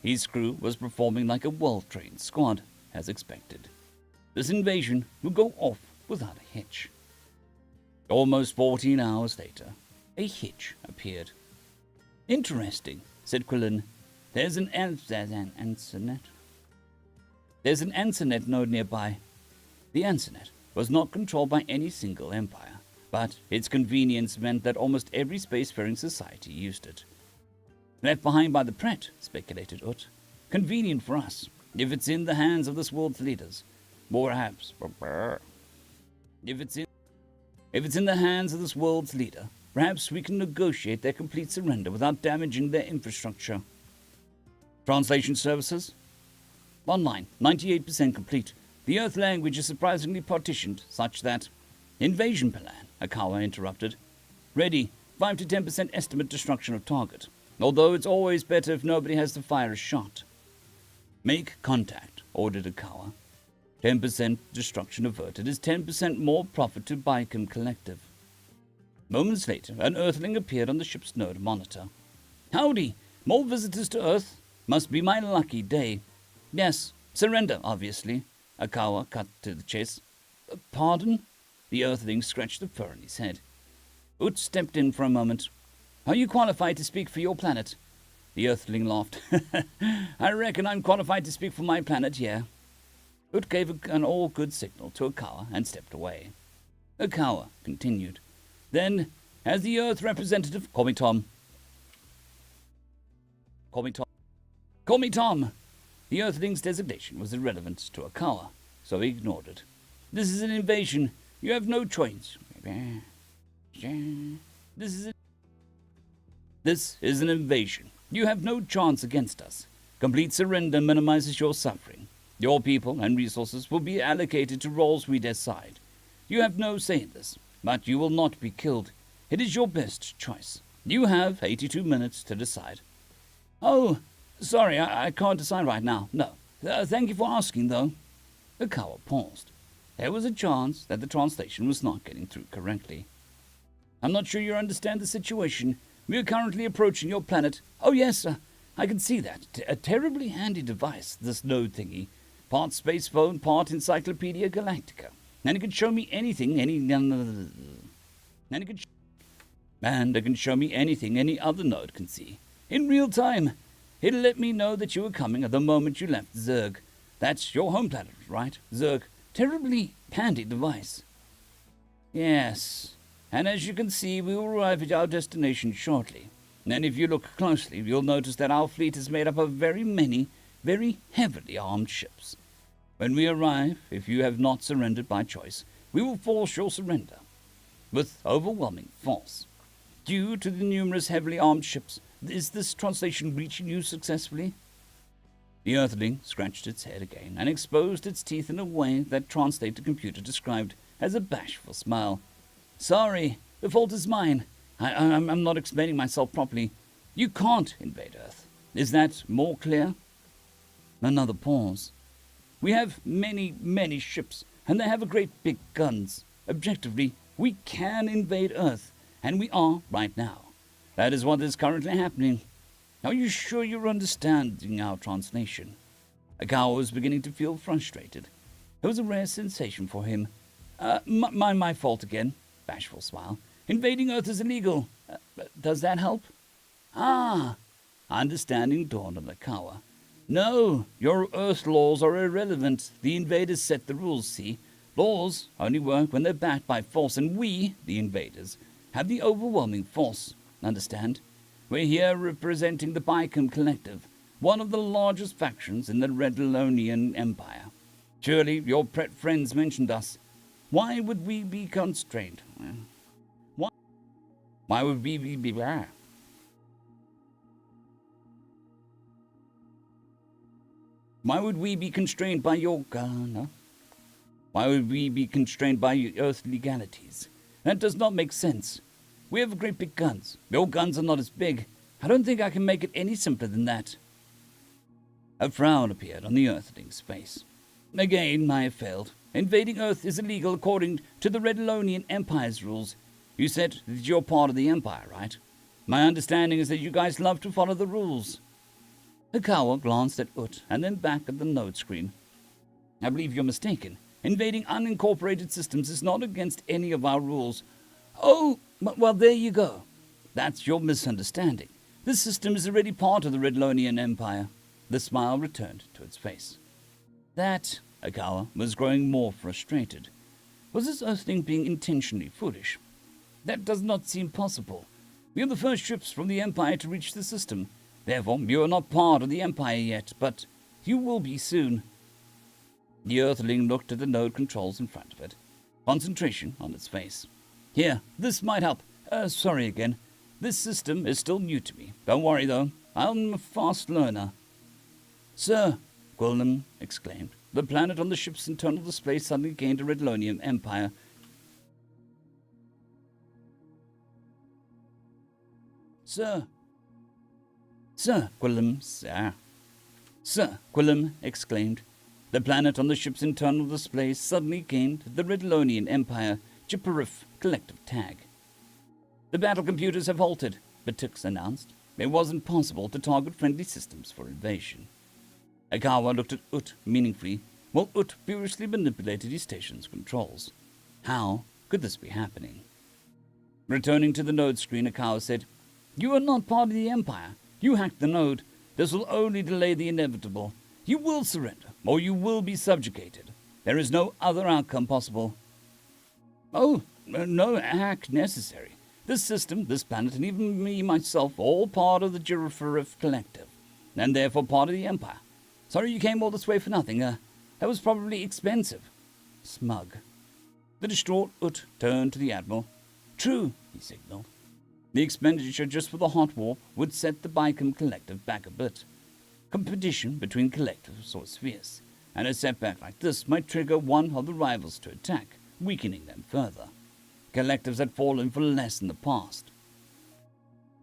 His crew was performing like a well-trained squad, as expected. This invasion would go off without a hitch. Almost 14 hours later, a hitch appeared. Interesting, said Quillen. There's an Ansonet. There's an Ansonet node nearby. The Ansonet was not controlled by any single empire, but its convenience meant that almost every spacefaring society used it. Left behind by the Pret, speculated Ut. Convenient for us, if it's in the hands of this world's leaders. Perhaps. If it's in the hands of this world's leader, perhaps we can negotiate their complete surrender without damaging their infrastructure. Translation services? Online, 98% complete. The Earth language is surprisingly partitioned, such that... Invasion plan, Akawa interrupted. Ready, 5 to 10% estimate destruction of target. Although it's always better if nobody has to fire a shot. Make contact, ordered Akawa. 10% destruction averted is 10% more profit to Bicon Collective. Moments later, an Earthling appeared on the ship's node monitor. Howdy! More visitors to Earth? Must be my lucky day. Yes, surrender, obviously. Akawa cut to the chase. Pardon? The Earthling scratched the fur on his head. Ut stepped in for a moment. Are you qualified to speak for your planet? The Earthling laughed. I reckon I'm qualified to speak for my planet, yeah. Ut gave an all-good signal to Akawa and stepped away. Akawa continued. Then, as the Earth representative... Call me Tom. Call me Tom. Call me Tom! The Earthling's designation was irrelevant to Akawa, so he ignored it. This is an invasion. You have no choice. This is an invasion. You have no chance against us. Complete surrender minimizes your suffering. Your people and resources will be allocated to roles we decide. You have no say in this, but you will not be killed. It is your best choice. You have 82 minutes to decide. Oh, sorry, I can't decide right now. No. Thank you for asking, though. Akawa paused. There was a chance that the translation was not getting through correctly. I'm not sure you understand the situation. We are currently approaching your planet. Oh, yes, I can see that. A terribly handy device, this node thingy. Part space phone, part Encyclopedia Galactica. And it could show me anything, And it can show me anything any other node can see. In real time. It'll let me know that you were coming at the moment you left Zerg. That's your home planet, right, Zerg? Terribly handy device. Yes. And as you can see, we will arrive at our destination shortly. And if you look closely, you'll notice that our fleet is made up of very many, very heavily armed ships. When we arrive, if you have not surrendered by choice, we will force your surrender with overwhelming force. Due to the numerous heavily armed ships, is this translation reaching you successfully? The Earthling scratched its head again and exposed its teeth in a way that Translate the Computer described as a bashful smile. Sorry, the fault is mine. I'm not explaining myself properly. You can't invade Earth. Is that more clear? Another pause. We have many, many ships, and they have great big guns. Objectively, we can invade Earth, and we are right now. That is what is currently happening. Are you sure you're understanding our translation? Akawa was beginning to feel frustrated. It was a rare sensation for him. My fault again. Bashful smile. Invading Earth is illegal. Does that help? Ah, understanding dawned on Akawa. No, your Earth laws are irrelevant. The invaders set the rules, see? Laws only work when they're backed by force, and we, the invaders, have the overwhelming force. Understand? We're here representing the Bicam Collective, one of the largest factions in the Redlonian Empire. Surely your Pret friends mentioned us. Why would we be constrained? Why would we be Why would we be constrained by your no? Why would we be constrained by your Earth legalities? That does not make sense. We have great big guns. Your guns are not as big. I don't think I can make it any simpler than that. A frown appeared on the Earthling's face. Again, I have failed. Invading Earth is illegal according to the Redlonian Empire's rules. You said that you're part of the Empire, right? My understanding is that you guys love to follow the rules. Akawa glanced at Ut and then back at the node screen. I believe you're mistaken. Invading unincorporated systems is not against any of our rules. Oh, well, there you go. That's your misunderstanding. This system is already part of the Redlonian Empire. The smile returned to its face. That, Akawa was growing more frustrated. Was this Earthling being intentionally foolish? That does not seem possible. We are the first ships from the Empire to reach the system. Therefore, you are not part of the Empire yet, but you will be soon. The Earthling looked at the node controls in front of it, concentration on its face. Here, this might help. Sorry again. This system is still new to me. Don't worry, though. I'm a fast learner. Sir, Gwilym exclaimed. The planet on the ship's internal display suddenly gained a Redlonian Empire. Sir, Gwilym, Sir, Gwilym exclaimed. The planet on the ship's internal display suddenly gained the Redlonian Empire Jipperif collective tag. The battle computers have halted, Batix announced. It wasn't possible to target friendly systems for invasion. Akawa looked at Ut meaningfully, while Ut furiously manipulated his station's controls. How could this be happening? Returning to the node screen, Akawa said, You are not part of the Empire. You hacked the node. This will only delay the inevitable. You will surrender, or you will be subjugated. There is no other outcome possible. Oh, no hack necessary. This system, this planet, and even me, myself, all part of the Jiriferif Collective, and therefore part of the Empire. Sorry you came all this way for nothing. That was probably expensive. Smug. The distraught Ut turned to the Admiral. True, he signaled. The expenditure just for the hot warp would set the Bicam Collective back a bit. Competition between collectives was fierce, and a setback like this might trigger one of the rivals to attack, weakening them further. Collectives had fallen for less in the past.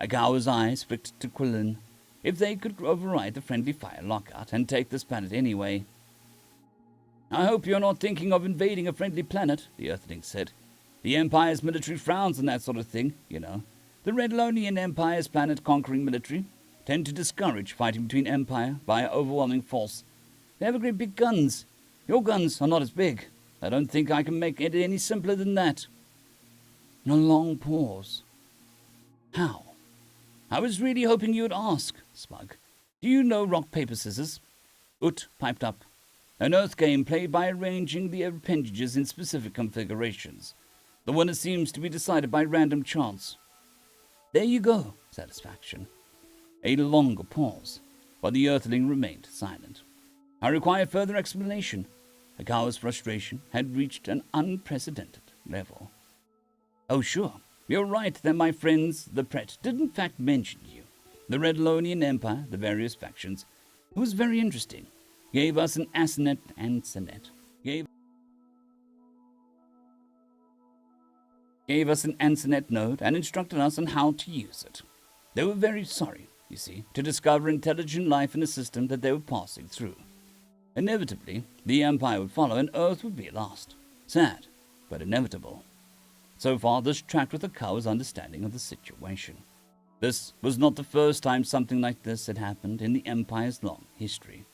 Akawa's eyes flicked to Gwilym. If they could override the friendly fire lockout and take this planet anyway. I hope you're not thinking of invading a friendly planet, the Earthling said. The Empire's military frowns on that sort of thing, you know. The Redlonian Empire's planet-conquering military tend to discourage fighting between Empire by overwhelming force. They have great big guns. Your guns are not as big. I don't think I can make it any simpler than that. A long pause. How? I was really hoping you would ask, Smug. Do you know rock, paper, scissors? Ut piped up. An Earth game played by arranging the appendages in specific configurations. The winner seems to be decided by random chance. There you go, satisfaction. A longer pause, but the Earthling remained silent. I require further explanation. Akawa's frustration had reached an unprecedented level. Oh, sure. You're right that my friends, the Pret, did in fact mention you. The Redlonian Empire, the various factions. It was very interesting. Gave us an Asenet and Senet. Gave us an Ansenet node and instructed us on how to use it. They were very sorry, you see, to discover intelligent life in a system that they were passing through. Inevitably, the Empire would follow and Earth would be lost. Sad, but inevitable. So far, this tracked with Akawa's understanding of the situation. This was not the first time something like this had happened in the Empire's long history.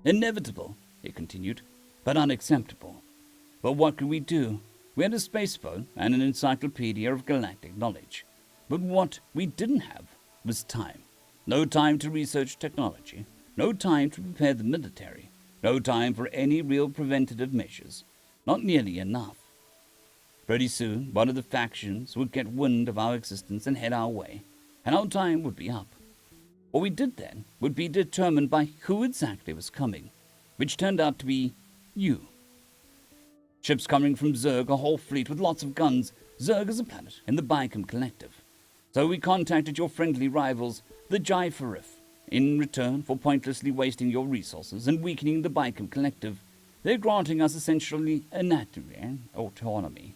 Inevitable, he continued, but unacceptable. But what could we do? We had a space phone and an encyclopedia of galactic knowledge. But what we didn't have was time. No time to research technology. No time to prepare the military. No time for any real preventative measures. Not nearly enough. Pretty soon, one of the factions would get wind of our existence and head our way, and our time would be up. What we did then would be determined by who exactly was coming, which turned out to be you. Ships coming from Zerg, a whole fleet with lots of guns. Zerg is a planet in the Bicam Collective. So we contacted your friendly rivals, the Jaifarif, in return for pointlessly wasting your resources and weakening the Bicam Collective. They're granting us essentially autonomy.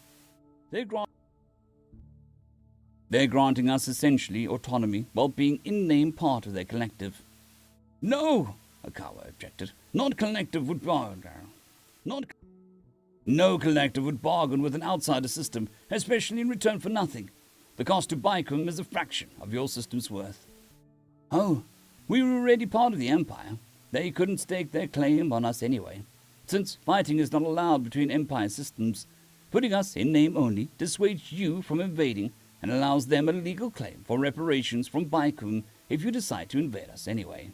They're granting us essentially autonomy while being in-name part of their collective. No, Akawa objected. Not collective would bargain. No collective would bargain with an outsider system, especially in return for nothing. The cost to Bicam is a fraction of your system's worth. Oh, we were already part of the Empire. They couldn't stake their claim on us anyway. Since fighting is not allowed between Empire systems, putting us in name only dissuades you from invading and allows them a legal claim for reparations from Bicam if you decide to invade us anyway.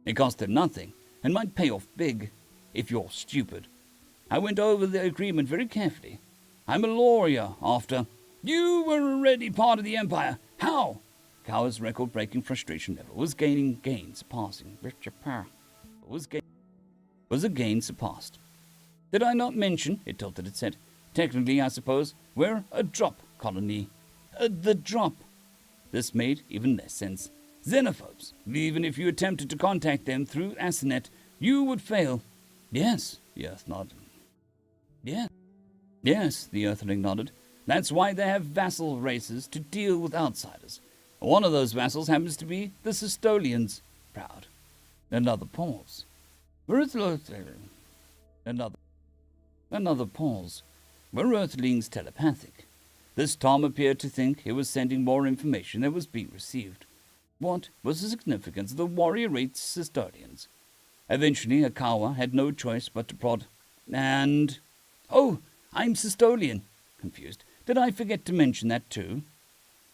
It cost them nothing and might pay off big if you're stupid. I went over the agreement very carefully. I'm a lawyer after. You were already part of the Empire. How? Kawa's record-breaking frustration level was gaining gains surpassing. Was a gain surpassed. Did I not mention, it tilted its head, technically, I suppose, we're a drop colony. The drop. This made even less sense. Xenophobes. Even if you attempted to contact them through Asenet, you would fail. Yes, the Earth nodded. Yes, the Earthling nodded. That's why they have vassal races to deal with outsiders. One of those vassals happens to be the Sistolians. Proud. Another pause. Another pause. Were Earthlings telepathic? This Tom appeared to think he was sending more information than was being received. What was the significance of the warrior race Sistolians? Eventually, Akawa had no choice but to prod. And... Oh, I'm Sistolian. Confused. Did I forget to mention that too?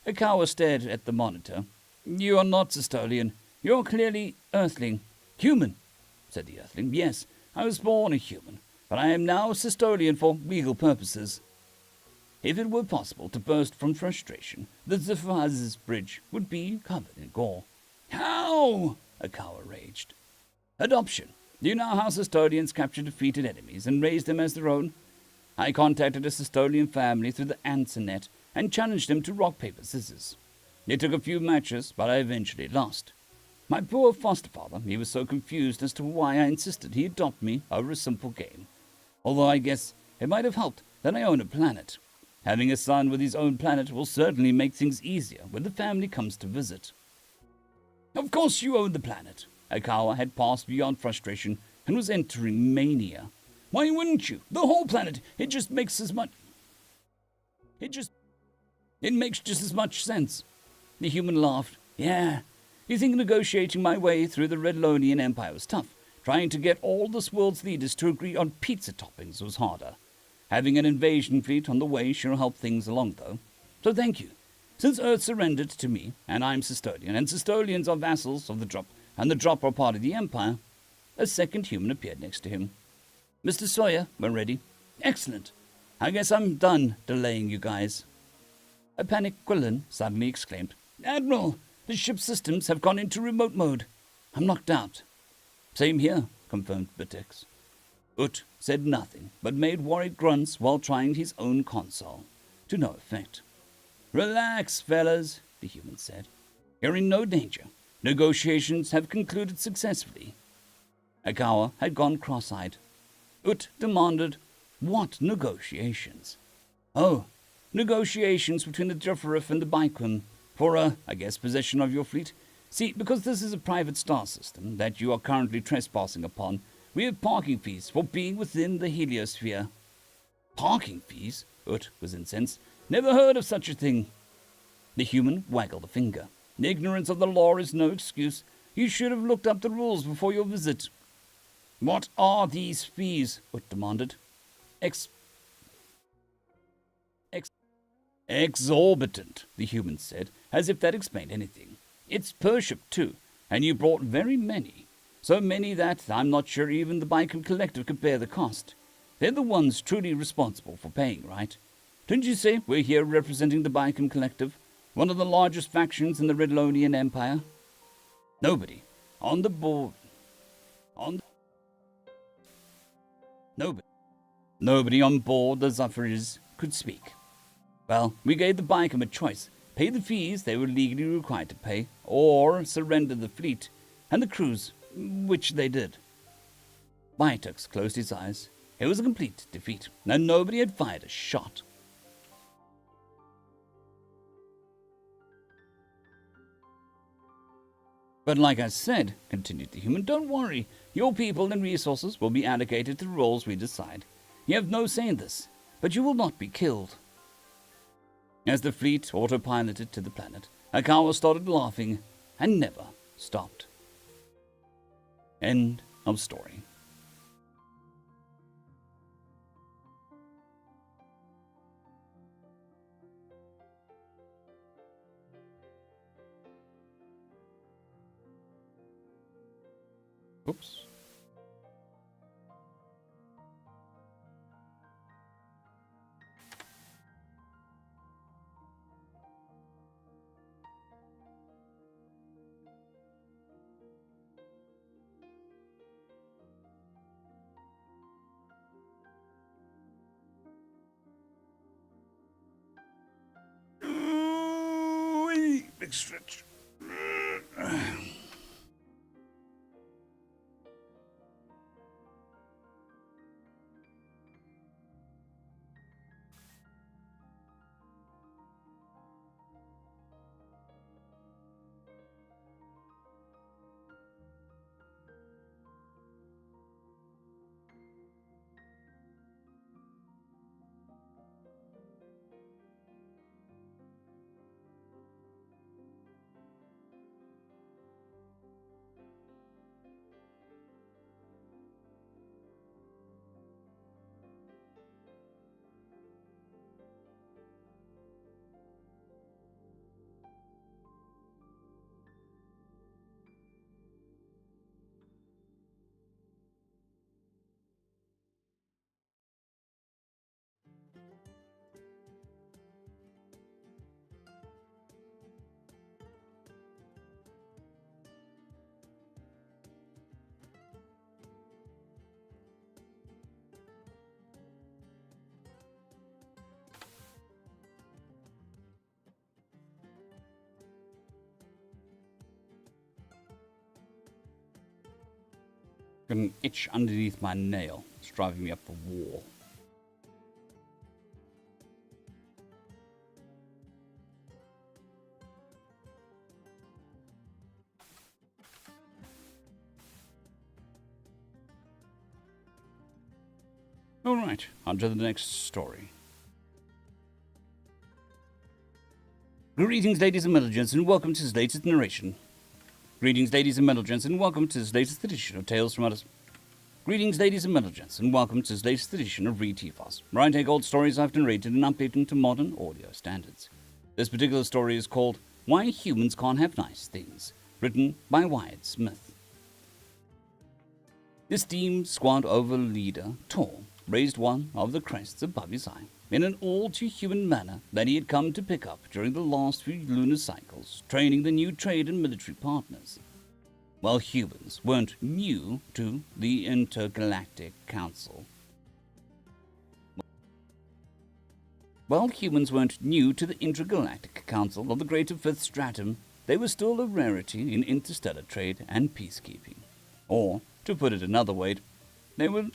Akawa stared at the monitor. You are not Sistolian. You're clearly Earthling. Human, said the Earthling. Yes, I was born a human, but I am now Sistolian for legal purposes. If it were possible to burst from frustration, the Zephyr's bridge would be covered in gore. How? Akawa raged. Adoption. Do you know how Sistolians capture defeated enemies and raise them as their own? I contacted a Sistolian family through the Ansenet and challenged them to rock, paper, scissors. It took a few matches, but I eventually lost. My poor foster father, he was so confused as to why I insisted he adopt me over a simple game. Although I guess it might have helped that I own a planet. Having a son with his own planet will certainly make things easier when the family comes to visit. Of course you own the planet. Akawa had passed beyond frustration and was entering mania. Why wouldn't you? The whole planet. It makes just as much sense. The human laughed. Yeah. You think negotiating my way through the Redlonian Empire was tough? Trying to get all this world's leaders to agree on pizza toppings was harder. Having an invasion fleet on the way sure helped things along, though. So thank you. Since Earth surrendered to me, and I'm Custodian, and Custodians are vassals of the Drop, and the Drop are part of the Empire, a second human appeared next to him. Mr. Sawyer, we're ready. Excellent. I guess I'm done delaying you guys. A panicked Quillen suddenly exclaimed, Admiral, the ship's systems have gone into remote mode. I'm knocked out. Same here, confirmed Batex. Ut said nothing, but made worried grunts while trying his own console, to no effect. Relax, fellas, the human said. You're in no danger. Negotiations have concluded successfully. Akawa had gone cross-eyed. Ut demanded, what negotiations? Oh, negotiations between the Jufferif and the Baikwin for, I guess, possession of your fleet. See, because this is a private star system that you are currently trespassing upon, we have parking fees for being within the heliosphere. Parking fees? Ut was incensed. Never heard of such a thing. The human waggled a finger. Ignorance of the law is no excuse. You should have looked up the rules before your visit. What are these fees? Ut demanded. Exorbitant, the human said, as if that explained anything. It's per ship, too, and you brought very many. So many that I'm not sure even the Baikwin Collective could bear the cost. They're the ones truly responsible for paying, right? Didn't you say we're here representing the Baikwin Collective, one of the largest factions in the Redlonian Empire? Nobody on the board. Nobody on board the Zephyrs could speak. Well, we gave the Baikwin a choice. Pay the fees they were legally required to pay, or surrender the fleet and the crews, which they did. Bitux closed his eyes. It was a complete defeat, and nobody had fired a shot. But like I said, continued the human, don't worry. Your people and resources will be allocated to the roles we decide. You have no say in this, but you will not be killed. As the fleet autopiloted to the planet, Akawa started laughing and never stopped. End of story. Oops. Big stretch. Got an itch underneath my nail. It's driving me up the wall. Alright, on to the next story. Greetings, ladies and gentlemen, and welcome to this latest narration. Greetings, ladies and gentlemen, and welcome to this latest edition of Tales from Outer Space. Greetings, ladies and gentlemen, and welcome to this latest edition of Read TFOS, where I take old stories I've narrated and update them to modern audio standards. This particular story is called Why Humans Can't Have Nice Things, written by Wyatt Smith. The steam squad overleader, Tor, raised one of the crests above his eye in an all-too-human manner that he had come to pick up during the last few lunar cycles, training the new trade and military partners. While humans weren't new to the Intergalactic Council. While humans weren't new to the Intergalactic Council of the Greater Fifth Stratum, they were still a rarity in interstellar trade and peacekeeping. Or, to put it another way, they were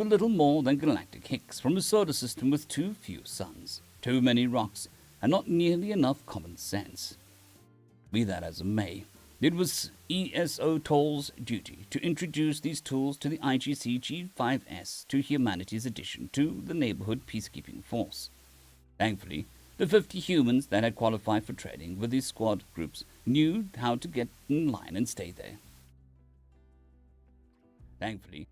little more than galactic hicks from a solar system with too few suns, too many rocks, and not nearly enough common sense. Be that as it may, it was ESO Toll's duty to introduce these tools to the IGC G5S to humanity's addition to the neighborhood peacekeeping force. Thankfully, the 50 humans that had qualified for training with these squad groups knew how to get in line and stay there. Thankfully,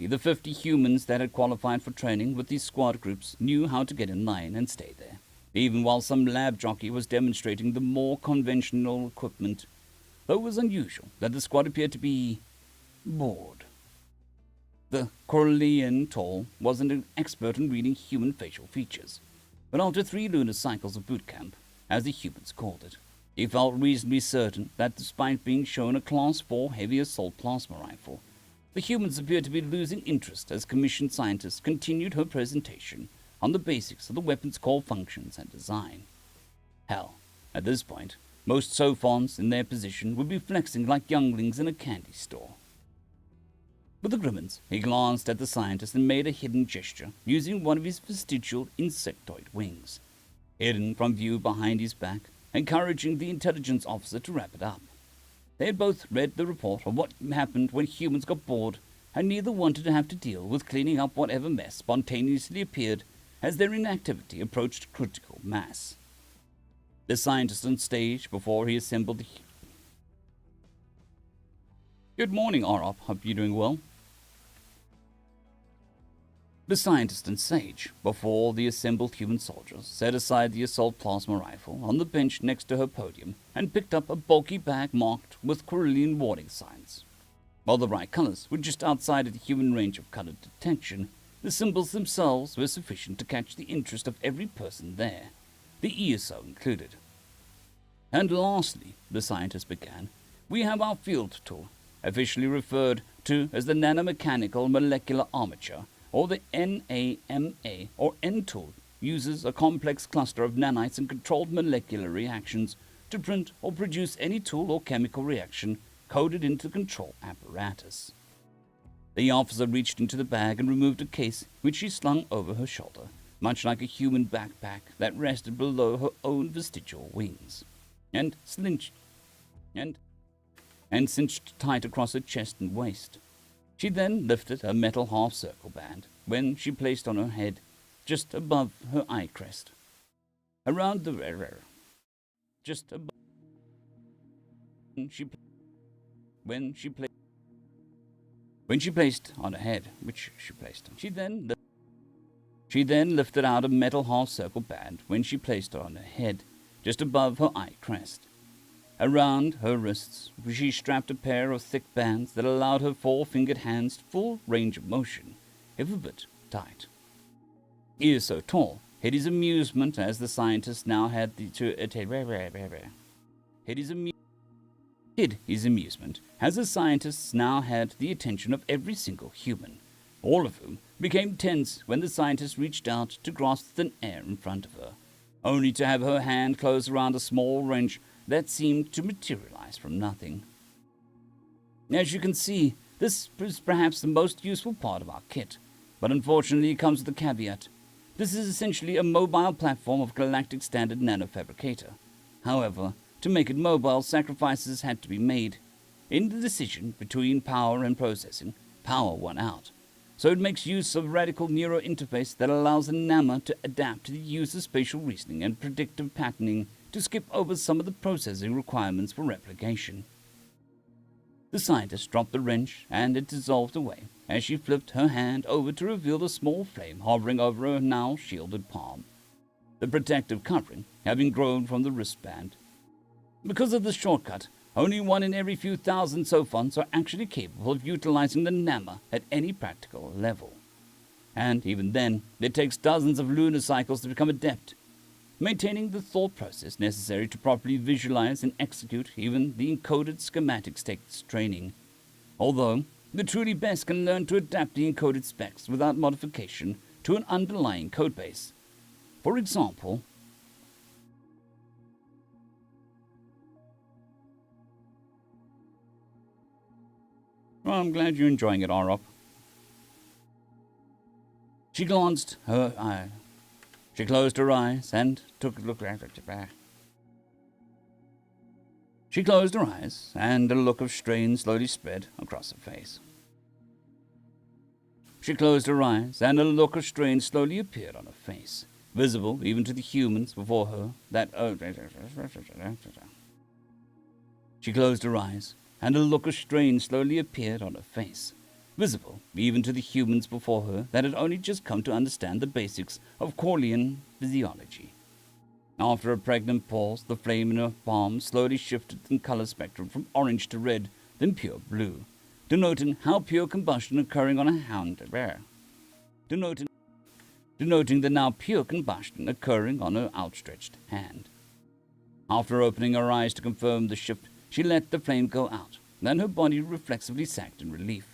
the 50 humans that had qualified for training with these squad groups knew how to get in line and stay there, even while some lab jockey was demonstrating the more conventional equipment, though it was unusual that the squad appeared to be bored. The Corellian Toll wasn't an expert in reading human facial features, but after 3 lunar cycles of boot camp, as the humans called it, he felt reasonably certain that despite being shown a Class 4 heavy assault plasma rifle, the humans appeared to be losing interest as commissioned scientists continued her presentation on the basics of the weapon's core functions and design. Hell, at this point, most Sophons in their position would be flexing like younglings in a candy store. With a grimace, he glanced at the scientist and made a hidden gesture, using one of his vestigial insectoid wings, hidden from view behind his back, encouraging the intelligence officer to wrap it up. They had both read the report of what happened when humans got bored, and neither wanted to have to deal with cleaning up whatever mess spontaneously appeared as their inactivity approached critical mass. The scientist on stage before he assembled the... Good morning, Arop. Hope you're doing well. The scientist and sage, before the assembled human soldiers, set aside the assault plasma rifle on the bench next to her podium and picked up a bulky bag marked with Corellian warning signs. While the right colors were just outside of the human range of color detection, the symbols themselves were sufficient to catch the interest of every person there, the ESO included. And lastly, the scientist began, we have our field tool, officially referred to as the Nanomechanical Molecular Armature, or the NAMA or N tool, uses a complex cluster of nanites and controlled molecular reactions to print or produce any tool or chemical reaction coded into the control apparatus. The officer reached into the bag and removed a case which she slung over her shoulder, much like a human backpack that rested below her own vestigial wings, and cinched tight across her chest and waist. She then lifted a metal half-circle band, when she placed on her head, just above her eye crest. Around the just above when she placed on her head, which she placed on. She then lifted out a metal half-circle band when she placed it on her head, just above her eye crest. Around her wrists, she strapped a pair of thick bands that allowed her 4-fingered hands full range of motion, if a bit tight. Ears so tall, hid his amusement as the scientist now had hid his amusement as the scientists now had the attention of every single human, all of whom became tense when the scientist reached out to grasp thin air in front of her, only to have her hand close around a small wrench that seemed to materialize from nothing. As you can see, this is perhaps the most useful part of our kit, but unfortunately it comes with a caveat. This is essentially a mobile platform of galactic standard nanofabricator. However, to make it mobile, sacrifices had to be made. In the decision between power and processing, power won out. So it makes use of a radical neuro interface that allows the NAMA to adapt to the user's spatial reasoning and predictive patterning to skip over some of the processing requirements for replication. The scientist dropped the wrench, and it dissolved away as she flipped her hand over to reveal the small flame hovering over her now shielded palm, the protective covering having grown from the wristband. Because of this shortcut, only one in every few thousand Sophons are actually capable of utilizing the Namma at any practical level. And even then, it takes dozens of lunar cycles to become adept, maintaining the thought process necessary to properly visualize and execute even the encoded schematics takes training. Although, the truly best can learn to adapt the encoded specs without modification to an underlying codebase. For example, well, I'm glad you're enjoying it, Arop. She glanced her eye. She closed her eyes and took a look at it. She closed her eyes, and a look of strain slowly spread across her face. She closed her eyes, and a look of strain slowly appeared on her face, visible even to the humans before her She closed her eyes, and a look of strain slowly appeared on her face, visible even to the humans before her that had only just come to understand the basics of Corlean physiology. After a pregnant pause, the flame in her palm slowly shifted in color spectrum from orange to red, then pure blue, denoting how pure combustion occurring on a hand bear. Denoting the now pure combustion occurring on her outstretched hand. After opening her eyes to confirm the shift, she let the flame go out. Then her body reflexively sagged in relief,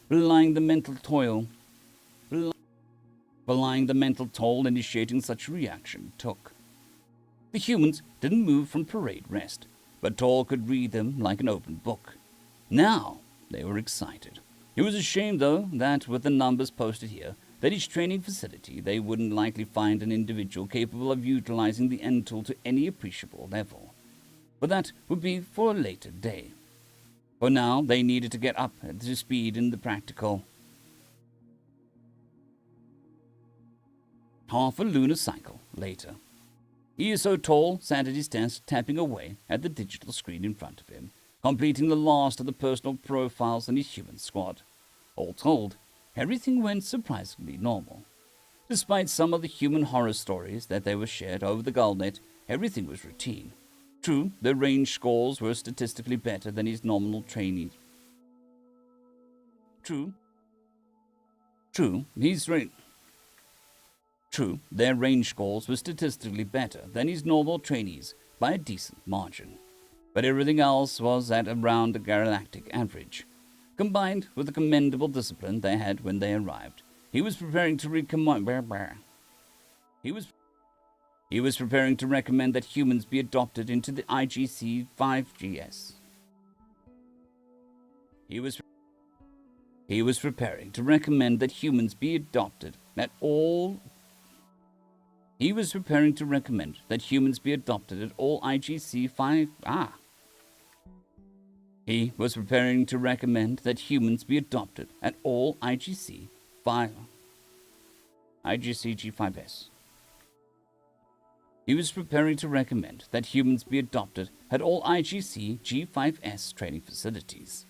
belying the mental toll initiating such reaction took. The humans didn't move from parade rest, but Toll could read them like an open book. Now they were excited. It was a shame, though, that with the numbers posted here, that each training facility they wouldn't likely find an individual capable of utilizing the end tool to any appreciable level. But that would be for a later day. For now, they needed to get up to speed in the practical. Half a lunar cycle later, ESO Toll sat at his desk tapping away at the digital screen in front of him, completing the last of the personal profiles in his human squad. All told, everything went surprisingly normal. Despite some of the human horror stories that they were shared over the Gullnet, everything was routine. True, their range scores were statistically better than his nominal trainees. Their range scores were statistically better than his normal trainees by a decent margin. But everything else was at around the galactic average. Combined with the commendable discipline they had when they arrived, he was preparing to recommend that humans be adopted into the IGC 5GS. He was preparing to recommend that humans be adopted at all IGC 5. He was preparing to recommend that humans be adopted at all IGC G5S. He was preparing to recommend that humans be adopted at all IGC G5S training facilities.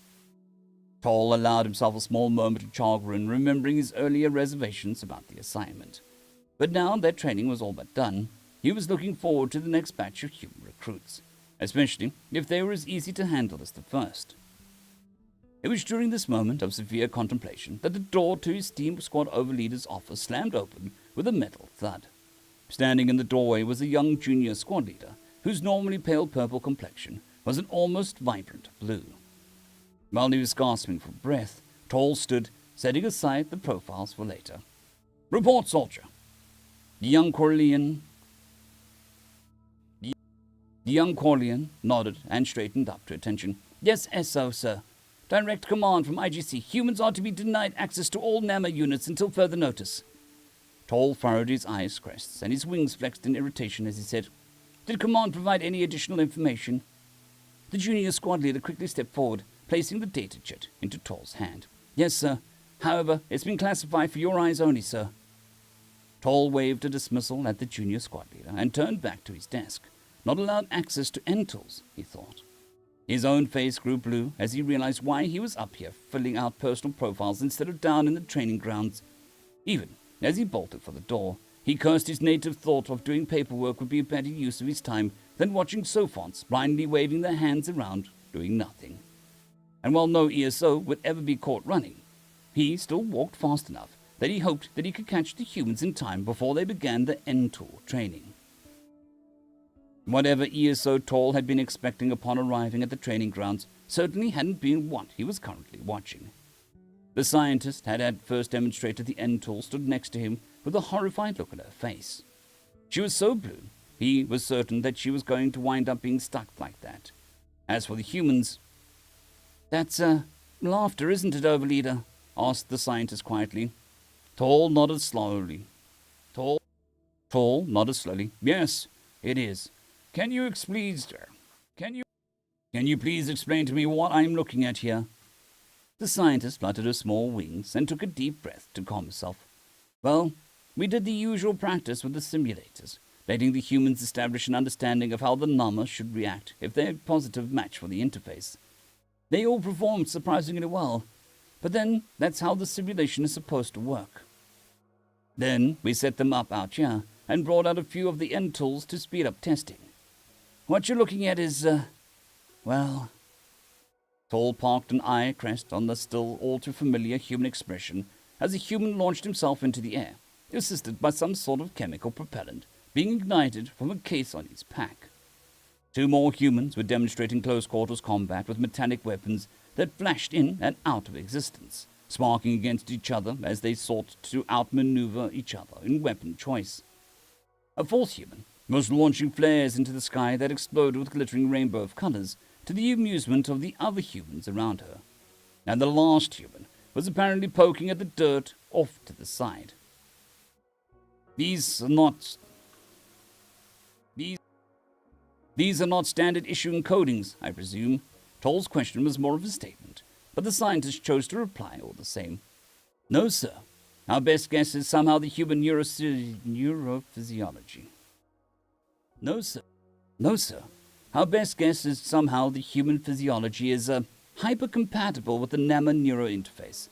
Toll allowed himself a small moment of chagrin, remembering his earlier reservations about the assignment. But now that training was all but done, he was looking forward to the next batch of human recruits, especially if they were as easy to handle as the first. It was during this moment of severe contemplation that the door to his team squad overleader's office slammed open with a metal thud. Standing in the doorway was a young junior squad leader, whose normally pale purple complexion was an almost vibrant blue. While he was gasping for breath, Toll stood, setting aside the profiles for later. "Report, soldier." The young Corlean nodded and straightened up to attention. "Yes, SO, sir. Direct command from IGC. Humans are to be denied access to all Namma units until further notice." Toll furrowed his eyes crests, and his wings flexed in irritation as he said, "Did command provide any additional information?" The junior squad leader quickly stepped forward, placing the data jet into Toll's hand. "Yes, sir. However, it's been classified for your eyes only, sir." Toll waved a dismissal at the junior squad leader and turned back to his desk. Not allowed access to end tools, he thought. His own face grew blue as he realized why he was up here filling out personal profiles instead of down in the training grounds. Even as he bolted for the door, he cursed his native thought of doing paperwork would be a better use of his time than watching Sophons blindly waving their hands around, doing nothing. And while no ESO would ever be caught running, he still walked fast enough that he hoped that he could catch the humans in time before they began the N-Tool training. Whatever ESO Tall had been expecting upon arriving at the training grounds certainly hadn't been what he was currently watching. The scientist had first demonstrated the N-Tool stood next to him with a horrified look at her face. She was so blue, he was certain that she was going to wind up being stuck like that. As for the humans, "That's, laughter, isn't it, Overleader?" asked the scientist quietly. Tall nodded slowly. Tall nodded slowly. "Yes, it is. Can you please explain to me what I'm looking at here?" The scientist fluttered her small wings and took a deep breath to calm herself. "Well, we did the usual practice with the simulators, letting the humans establish an understanding of how the number should react if they're a positive match for the interface. They all performed surprisingly well, but then that's how the simulation is supposed to work. Then we set them up out here and brought out a few of the end tools to speed up testing. What you're looking at is, well..." Tall parked an eye crest on the still all too familiar human expression as the human launched himself into the air, assisted by some sort of chemical propellant being ignited from a case on his pack. Two more humans were demonstrating close-quarters combat with metallic weapons that flashed in and out of existence, sparking against each other as they sought to outmaneuver each other in weapon choice. A fourth human was launching flares into the sky that exploded with glittering rainbow of colors to the amusement of the other humans around her. And the last human was apparently poking at the dirt off to the side. These are not standard issue encodings, I presume. Toll's question was more of a statement, but the scientist chose to reply all the same. "No, sir. Our best guess is somehow the human neurophysiology. No, sir. Our best guess is somehow the human physiology is hypercompatible with the NAMA neuro interface.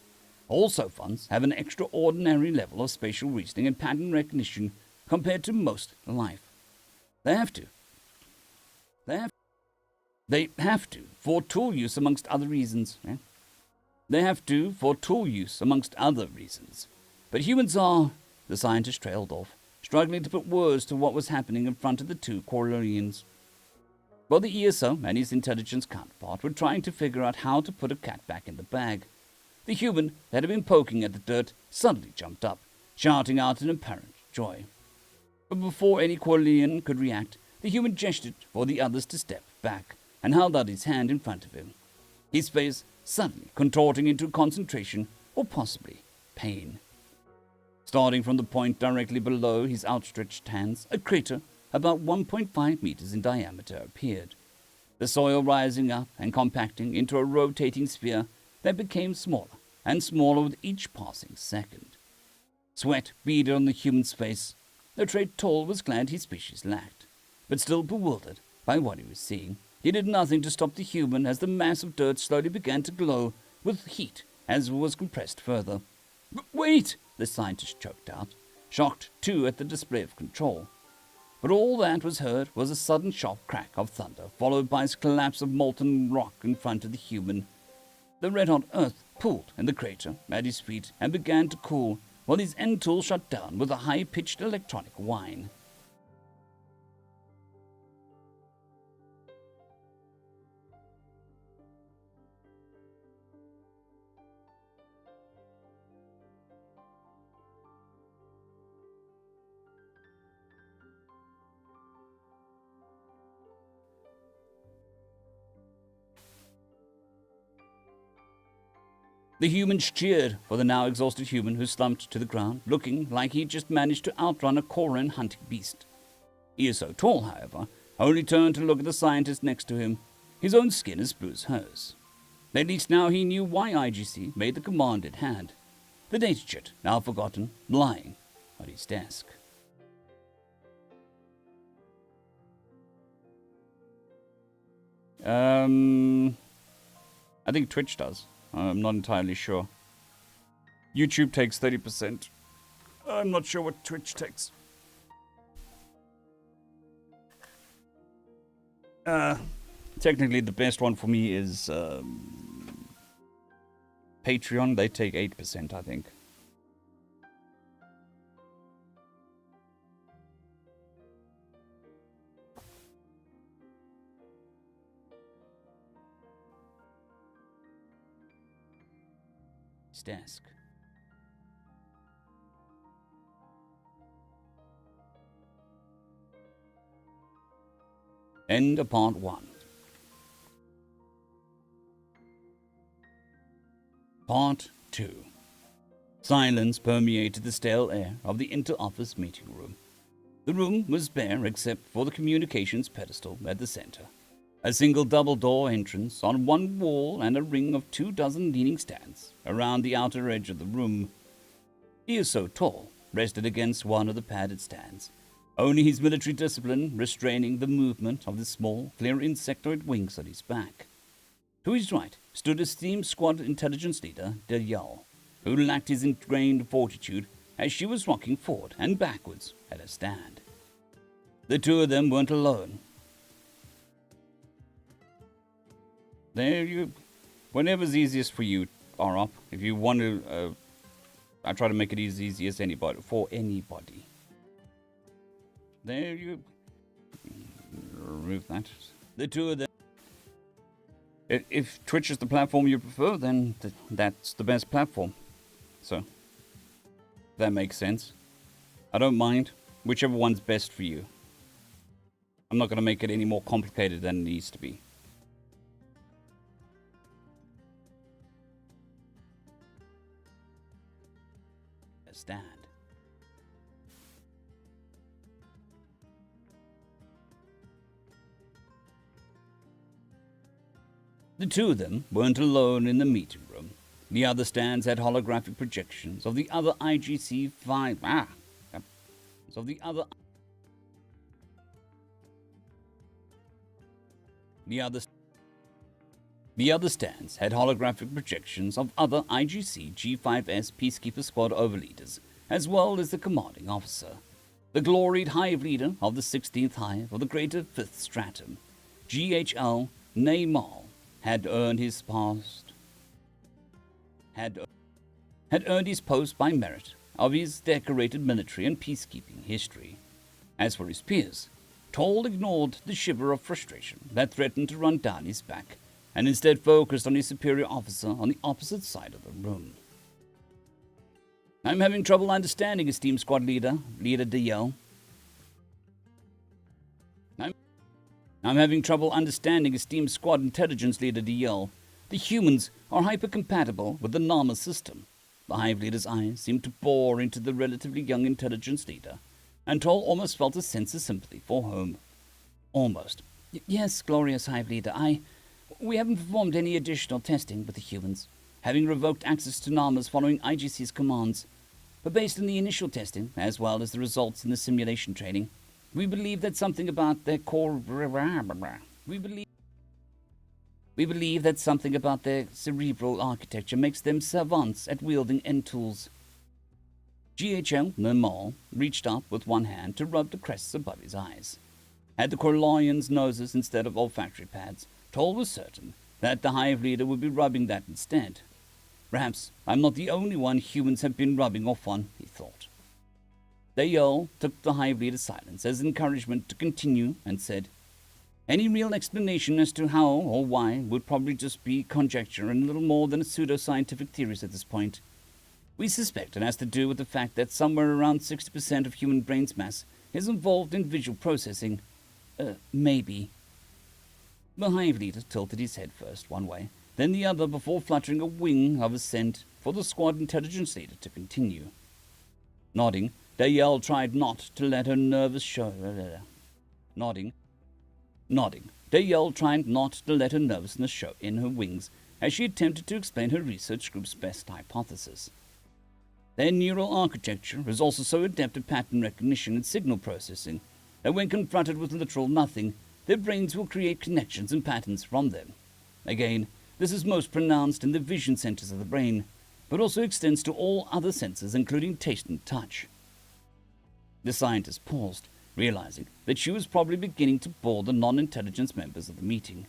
All Sophons have an extraordinary level of spatial reasoning and pattern recognition compared to most life. They have to, for tool use amongst other reasons. But humans are..." The scientist trailed off, struggling to put words to what was happening in front of the two Corellians. While the ESO and his intelligence counterpart were trying to figure out how to put a cat back in the bag, the human that had been poking at the dirt suddenly jumped up, shouting out in apparent joy. But before any Corellian could react, the human gestured for the others to step back and held out his hand in front of him, his face suddenly contorting into concentration or possibly pain. Starting from the point directly below his outstretched hands, a crater about 1.5 meters in diameter appeared, the soil rising up and compacting into a rotating sphere that became smaller and smaller with each passing second. Sweat beaded on the human's face. The trait Toll was glad his species lacked, but still bewildered by what he was seeing. He did nothing to stop the human as the mass of dirt slowly began to glow with heat as it was compressed further. "Wait!" the scientist choked out, shocked too at the display of control. But all that was heard was a sudden sharp crack of thunder, followed by a collapse of molten rock in front of the human. The red-hot earth pooled in the crater at his feet and began to cool, while his end tool shut down with a high-pitched electronic whine. The humans cheered for the now exhausted human who slumped to the ground, looking like he'd just managed to outrun a Koran hunting beast. ESO Tall, however, only turned to look at the scientist next to him, his own skin as blue as hers. At least now he knew why IGC made the command it had. The datachit, now forgotten, lying on his desk. I think Twitch does. I'm not entirely sure. YouTube takes 30%. I'm not sure what Twitch takes. Technically, the best one for me is Patreon. They take 8%, I think. Desk. End of part 1. Part 2. Silence permeated the stale air of the inter-office meeting room. The room was bare except for the communications pedestal at the center. A single double-door entrance on one wall and a ring of 24 leaning stands around the outer edge of the room. He is so tall, rested against one of the padded stands, only his military discipline restraining the movement of the small, clear insectoid wings on his back. To his right stood esteemed squad intelligence leader Dayal, who lacked his ingrained fortitude as she was rocking forward and backwards at her stand. The two of them weren't alone. There you... Whatever's easiest for you, are up. If you want to... I try to make it as easy as anybody, for anybody. There you... Remove that. The two of them... If Twitch is the platform you prefer, then that's the best platform. So, that makes sense. I don't mind. Whichever one's best for you. I'm not going to make it any more complicated than it needs to be. Stand. The two of them weren't alone in the meeting room. The other stands had holographic projections of the other IGC-5... The other stands had holographic projections of other IGC G5S Peacekeeper Squad overleaders, as well as the commanding officer. The gloried hive leader of the 16th Hive of the Greater 5th Stratum, GHL Neymal, had earned his post by merit of his decorated military and peacekeeping history. As for his peers, Toll ignored the shiver of frustration that threatened to run down his back, and instead focused on his superior officer on the opposite side of the room. I'm having trouble understanding, esteemed squad leader DL. I'm having trouble understanding, esteemed squad intelligence leader DL. The humans are hyper-compatible with the Nama system. The hive leader's eyes seemed to bore into the relatively young intelligence leader, and Toll almost felt a sense of sympathy for him. Almost. Yes, glorious hive leader, We haven't performed any additional testing with the humans, having revoked access to Namas following IGC's commands. But based on the initial testing, as well as the results in the simulation training, we believe that something about their core... We believe that something about their cerebral architecture makes them savants at wielding end tools. GHL Neymal reached up with one hand to rub the crests above his eyes. Had the Corloians noses instead of olfactory pads, Toll was certain that the hive leader would be rubbing that instead. Perhaps I'm not the only one humans have been rubbing off on, he thought. Dayal took the hive leader's silence as encouragement to continue and said, any real explanation as to how or why would probably just be conjecture and little more than a pseudo-scientific theories at this point. We suspect it has to do with the fact that somewhere around 60% of human brain's mass is involved in visual processing. Maybe. The hive leader tilted his head first one way, then the other before fluttering a wing of assent for the squad intelligence leader to continue. Nodding, Dayal tried not to let her nervous show... Nodding, Dayal tried not to let her nervousness show in her wings as she attempted to explain her research group's best hypothesis. Their neural architecture is also so adept at pattern recognition and signal processing that when confronted with literal nothing, their brains will create connections and patterns from them. Again, this is most pronounced in the vision centers of the brain, but also extends to all other senses, including taste and touch. The scientist paused, realizing that she was probably beginning to bore the non-intelligence members of the meeting.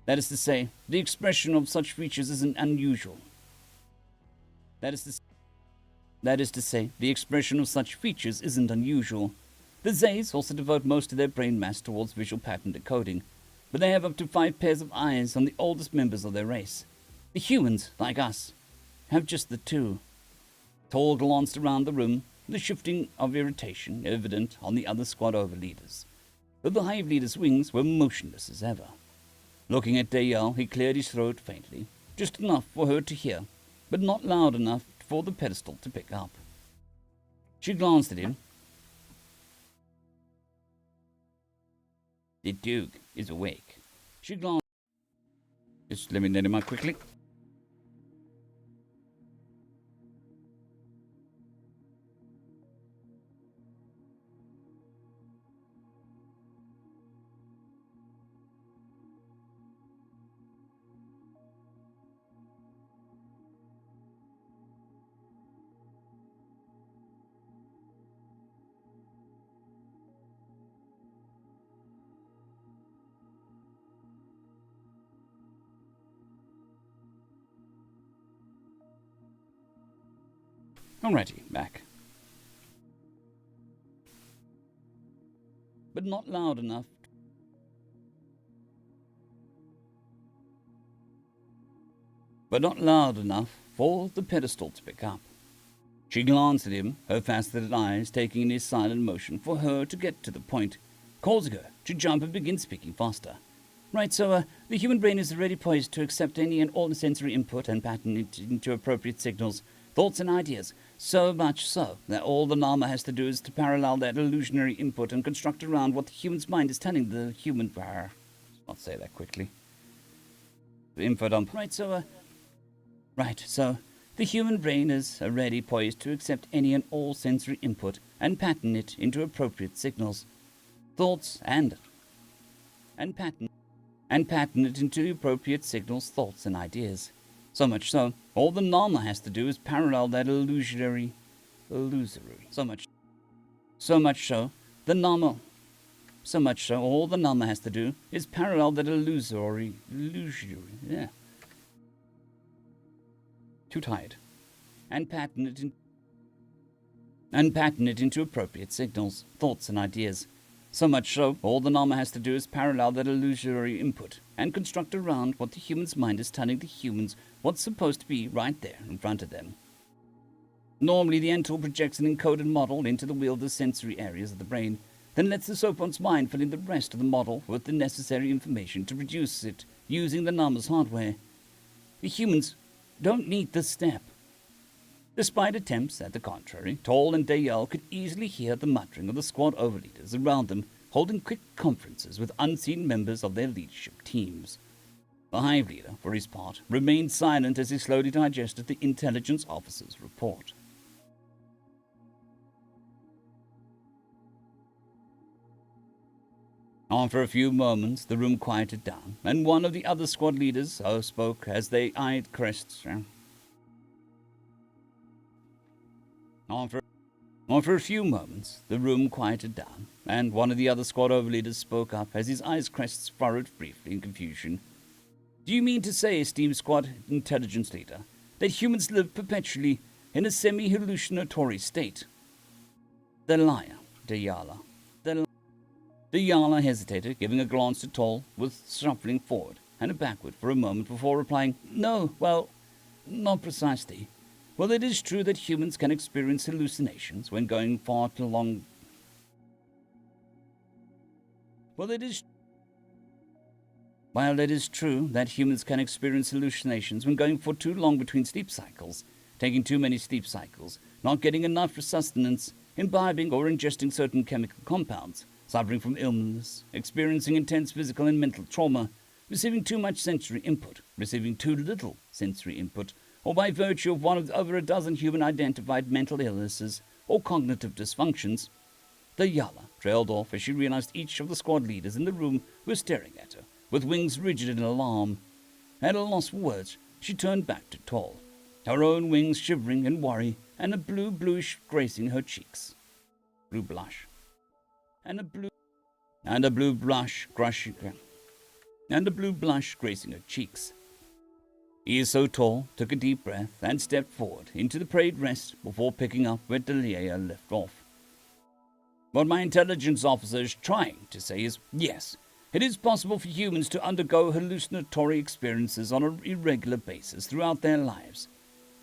That is to say, the expression of such features isn't unusual. That is to say, the expression of such features isn't unusual. The Zays also devote most of their brain mass towards visual pattern decoding, but they have up to 5 pairs of eyes on the oldest members of their race. The humans, like us, have just the 2. Tall glanced around the room, the shifting of irritation evident on the other squad overleaders, but the hive leader's wings were motionless as ever. Looking at Dayal, he cleared his throat faintly, just enough for her to hear, but not loud enough for the pedestal to pick up. She glanced at him. The Duke is awake. She glanced. Just let me let him out quickly. Alrighty, back. But not loud enough. But not loud enough for the pedestal to pick up. She glanced at him, her faceted eyes taking in his silent motion for her to get to the point, causing her to jump and begin speaking faster. Right, so the human brain is already poised to accept any and all sensory input and pattern it into appropriate signals, thoughts and ideas, so much so that all the Nama has to do is to parallel that illusionary input and construct around what the human's mind is telling the human... I'll say that quickly. The info dump. Right, so the human brain is already poised to accept any and all sensory input and pattern it into appropriate signals, thoughts and pattern it into appropriate signals, thoughts and ideas. So much so, all the Nama has to do is parallel that illusory. So much so, all the Nama has to do is parallel that illusory, yeah. Too tired. And pattern it into appropriate signals, thoughts and ideas. So much so, all the Nama has to do is parallel that illusory input and construct around what the human's mind is telling the humans what's supposed to be right there in front of them. Normally, the Entor projects an encoded model into the wielder's sensory areas of the brain, then lets the Sopon's mind fill in the rest of the model with the necessary information to produce it using the Nama's hardware. The humans don't need this step. Despite attempts at the contrary, Tall and Dayal could easily hear the muttering of the squad overleaders around them, holding quick conferences with unseen members of their leadership teams. The hive leader, for his part, remained silent as he slowly digested the intelligence officer's report. After a few moments, the room quieted down, and one of the other squad leaders spoke as they eyed crests. After a few moments, the room quieted down, and one of the other squad overleaders spoke up as his eyes crests furrowed briefly in confusion. Do you mean to say, esteemed squad intelligence leader, that humans live perpetually in a semi-hallucinatory state? The liar, Dayala. Dayala hesitated, giving a glance at Toll, with shuffling forward and backward for a moment before replying, No, well, not precisely. Well, it is true that humans can experience hallucinations when going far too long. While it is true that humans can experience hallucinations when going for too long between sleep cycles, taking too many sleep cycles, not getting enough sustenance, imbibing or ingesting certain chemical compounds, suffering from illness, experiencing intense physical and mental trauma, receiving too much sensory input, receiving too little sensory input, or by virtue of one of over a dozen human-identified mental illnesses or cognitive dysfunctions, The Yala trailed off as she realized each of the squad leaders in the room were staring at her, with wings rigid in alarm. At a loss for words, she turned back to Tall, her own wings shivering in worry, and a bluish gracing her cheeks. Blue blush. And a blue blush gracing her cheeks. He is so tall, took a deep breath, and stepped forward into the parade rest before picking up where Delia left off. What my intelligence officer is trying to say is, yes, it is possible for humans to undergo hallucinatory experiences on an irregular basis throughout their lives.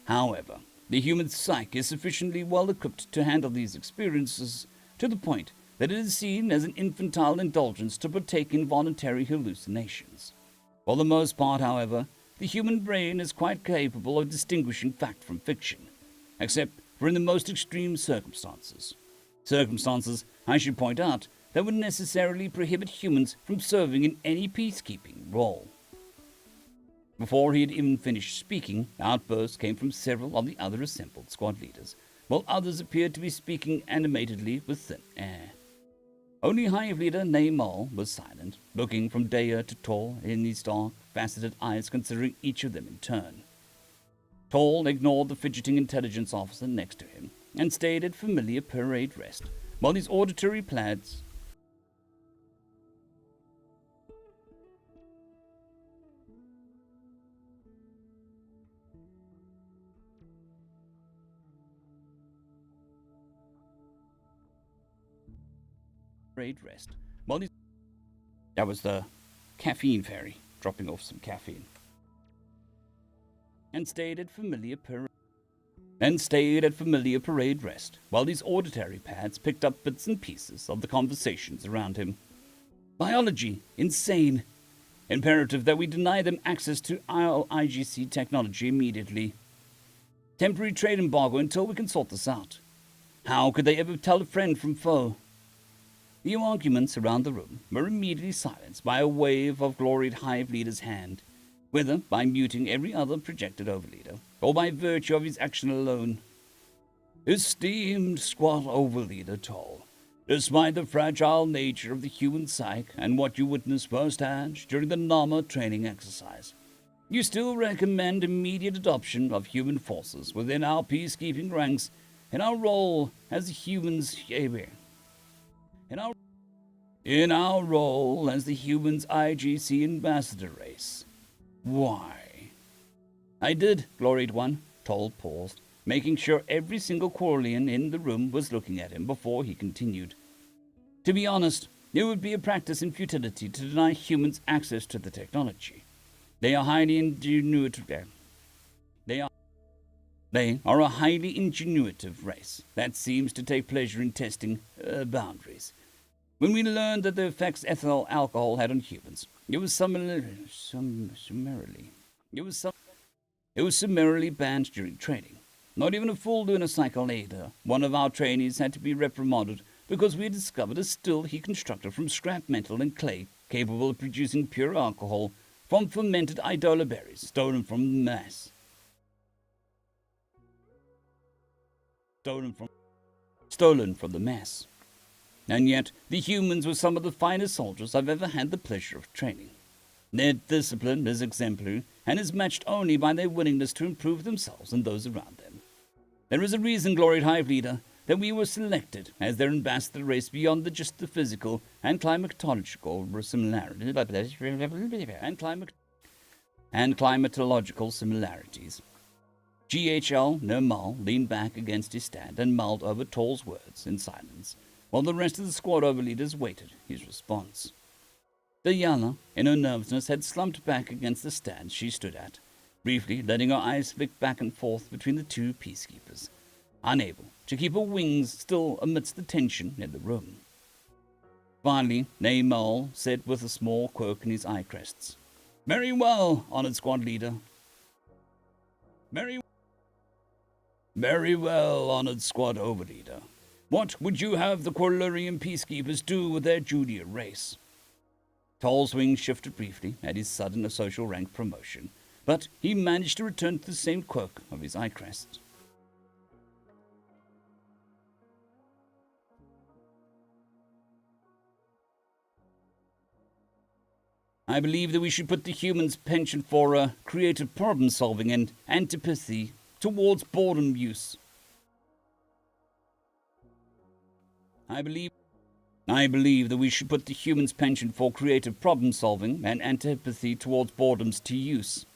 However, the human psyche is sufficiently well equipped to handle these experiences to the point that it is seen as an infantile indulgence to partake in voluntary hallucinations. For the most part, however, the human brain is quite capable of distinguishing fact from fiction, except for in the most extreme circumstances. Circumstances, I should point out, that would necessarily prohibit humans from serving in any peacekeeping role. Before he had even finished speaking, outbursts came from several of the other assembled squad leaders, while others appeared to be speaking animatedly with thin air. Only Hive Leader Neymal was silent, looking from Daya to Tall in his dark, faceted eyes, considering each of them in turn. Tall ignored the fidgeting intelligence officer next to him and stayed at familiar parade rest, while his auditory plaids rest. That was the caffeine fairy dropping off some caffeine. And stayed at familiar parade rest, while these auditory pads picked up bits and pieces of the conversations around him. Biology, insane. Imperative that we deny them access to our IGC technology immediately. Temporary trade embargo until we can sort this out. How could they ever tell a friend from foe? The arguments around the room were immediately silenced by a wave of gloried Hive Leader's hand, whether by muting every other projected overleader, or by virtue of his action alone. Esteemed Squad Overleader Tall, despite the fragile nature of the human psyche and what you witnessed firsthand during the Nama training exercise, you still recommend immediate adoption of human forces within our peacekeeping ranks in our role as the humans in our role as the humans IGC ambassador race. Why? I did, gloried one. Tall paused, making sure every single Corlean in the room was looking at him before he continued. To be honest, it would be a practice in futility to deny humans access to the technology. They are highly ingenuitive. They are a highly ingenuitive race that seems to take pleasure in testing boundaries. When we learned that the effects ethyl alcohol had on humans, it was summarily banned during training. Not even a full lunar cycle later, one of our trainees had to be reprimanded because we had discovered a still he constructed from scrap metal and clay capable of producing pure alcohol from fermented idola berries stolen from the mass. And yet, the humans were some of the finest soldiers I've ever had the pleasure of training. Their discipline is exemplary and is matched only by their willingness to improve themselves and those around them. There is a reason, gloried Hive Leader, that we were selected as their ambassador race beyond just the physical and climatological similarities. GHL Nermal leaned back against his stand and mulled over Tall's words in silence, while the rest of the squad overleaders waited his response. Diana, in her nervousness, had slumped back against the stand she stood at, briefly letting her eyes flick back and forth between the two peacekeepers, unable to keep her wings still amidst the tension in the room. Finally, Neymal said with a small quirk in his eye crests, "Very well, honored squad leader. Very well, honored squad overleader. What would you have the Corlurian peacekeepers do with their junior race?" Tall's wings shifted briefly at his sudden social rank promotion, but he managed to return to the same quirk of his eye crest. I believe that we should put the human's penchant for creative problem-solving and antipathy towards boredom use. I believe that we should put the human's penchant for creative problem-solving and antipathy towards boredoms to use.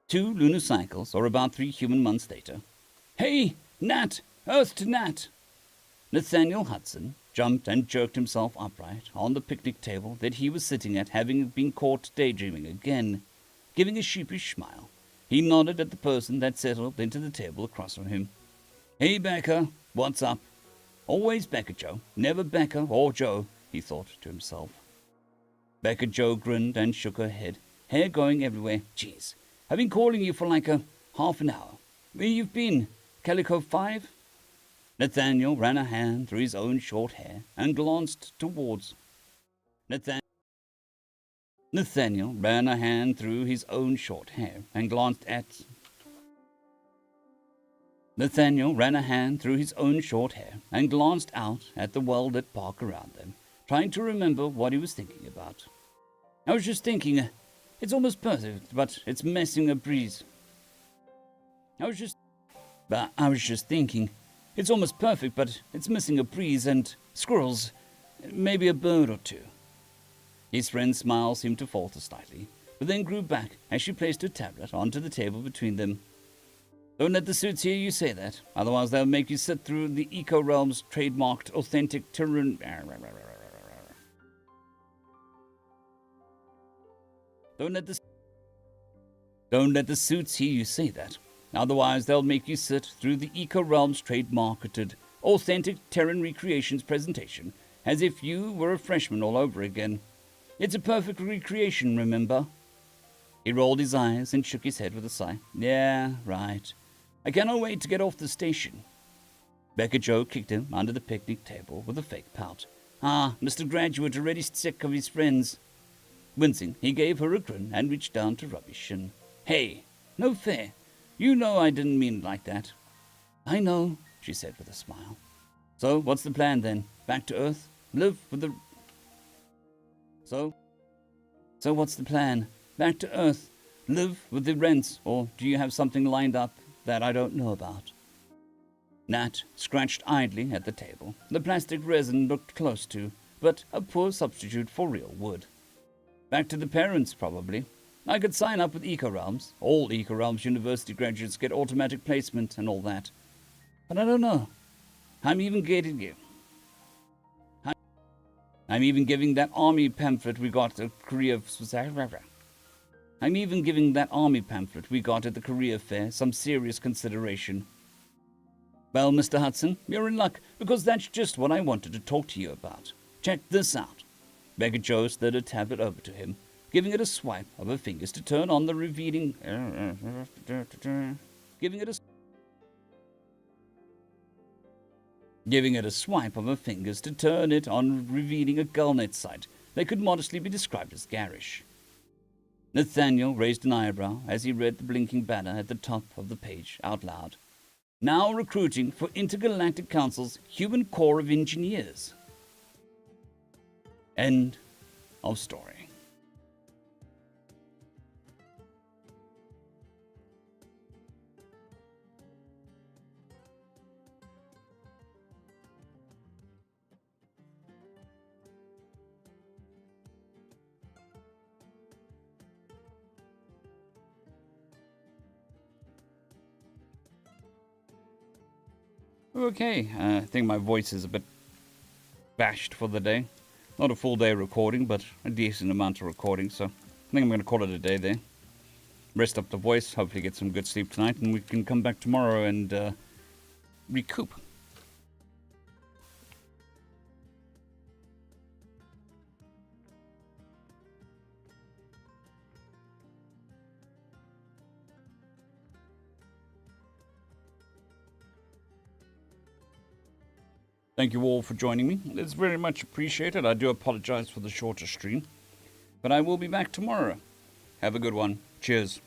2 lunar cycles, or about 3 human months later. Hey, Nat! Earth to Nat! Nathaniel Hudson jumped and jerked himself upright on the picnic table that he was sitting at, having been caught daydreaming again. Giving a sheepish smile, he nodded at the person that settled into the table across from him. Hey, Becca, what's up? Always Becca Joe, never Becca or Joe, he thought to himself. Becca Joe grinned and shook her head, hair going everywhere. Geez, I've been calling you for like half an hour. Where you've been? Calico 5? Nathaniel ran a hand through his own short hair and glanced towards. Nathaniel ran a hand through his own short hair and glanced at. Nathaniel ran a hand through his own short hair and glanced out at the well-lit park around them, trying to remember what he was thinking about. I was just thinking, it's almost perfect, but it's missing a breeze. I was just thinking, it's almost perfect, but it's missing a breeze and squirrels, maybe a bird or two. His friend's smile seemed to falter slightly, but then grew back as she placed her tablet onto the table between them. Don't let the suits hear you say that, otherwise they'll make you sit through the Eco Realm's trademarked authentic terrain. Don't let the suits hear you say that. Otherwise, they'll make you sit through the Eco Realm's trade-marketed, authentic Terran recreations presentation, as if you were a freshman all over again. It's a perfect recreation, remember? He rolled his eyes and shook his head with a sigh. Yeah, right. I cannot wait to get off the station. Becca Joe kicked him under the picnic table with a fake pout. Ah, Mr. Graduate already sick of his friends. Wincing, he gave her a grin and reached down to rub his shin. Hey, no fair. You know I didn't mean it like that. I know, she said with a smile. So, what's the plan then? Back to Earth? Live with the... So what's the plan? Back to Earth? Live with the rents? Or do you have something lined up that I don't know about? Nat scratched idly at the table. The plastic resin looked close to, but a poor substitute for real wood. Back to the parents, probably. I could sign up with EcoRealms. All EcoRealms university graduates get automatic placement and all that. But I don't know. I'm even giving that army pamphlet we got at the career fair some serious consideration. Well, Mr. Hudson, you're in luck, because that's just what I wanted to talk to you about. Check this out. Becca Joe slid a tablet over to him, giving it a swipe of her fingers to turn on the revealing... Giving it a swipe of her fingers to turn it on, revealing a Gullnet site that could modestly be described as garish. Nathaniel raised an eyebrow as he read the blinking banner at the top of the page out loud. Now recruiting for Intergalactic Council's Human Corps of Engineers. End of story. Okay, I think my voice is a bit bashed for the day. Not a full day recording, but a decent amount of recording, so I think I'm going to call it a day there. Rest up the voice, hopefully get some good sleep tonight, and we can come back tomorrow and recoup. Thank you all for joining me. It's very much appreciated. I do apologize for the shorter stream, but I will be back tomorrow. Have a good one. Cheers.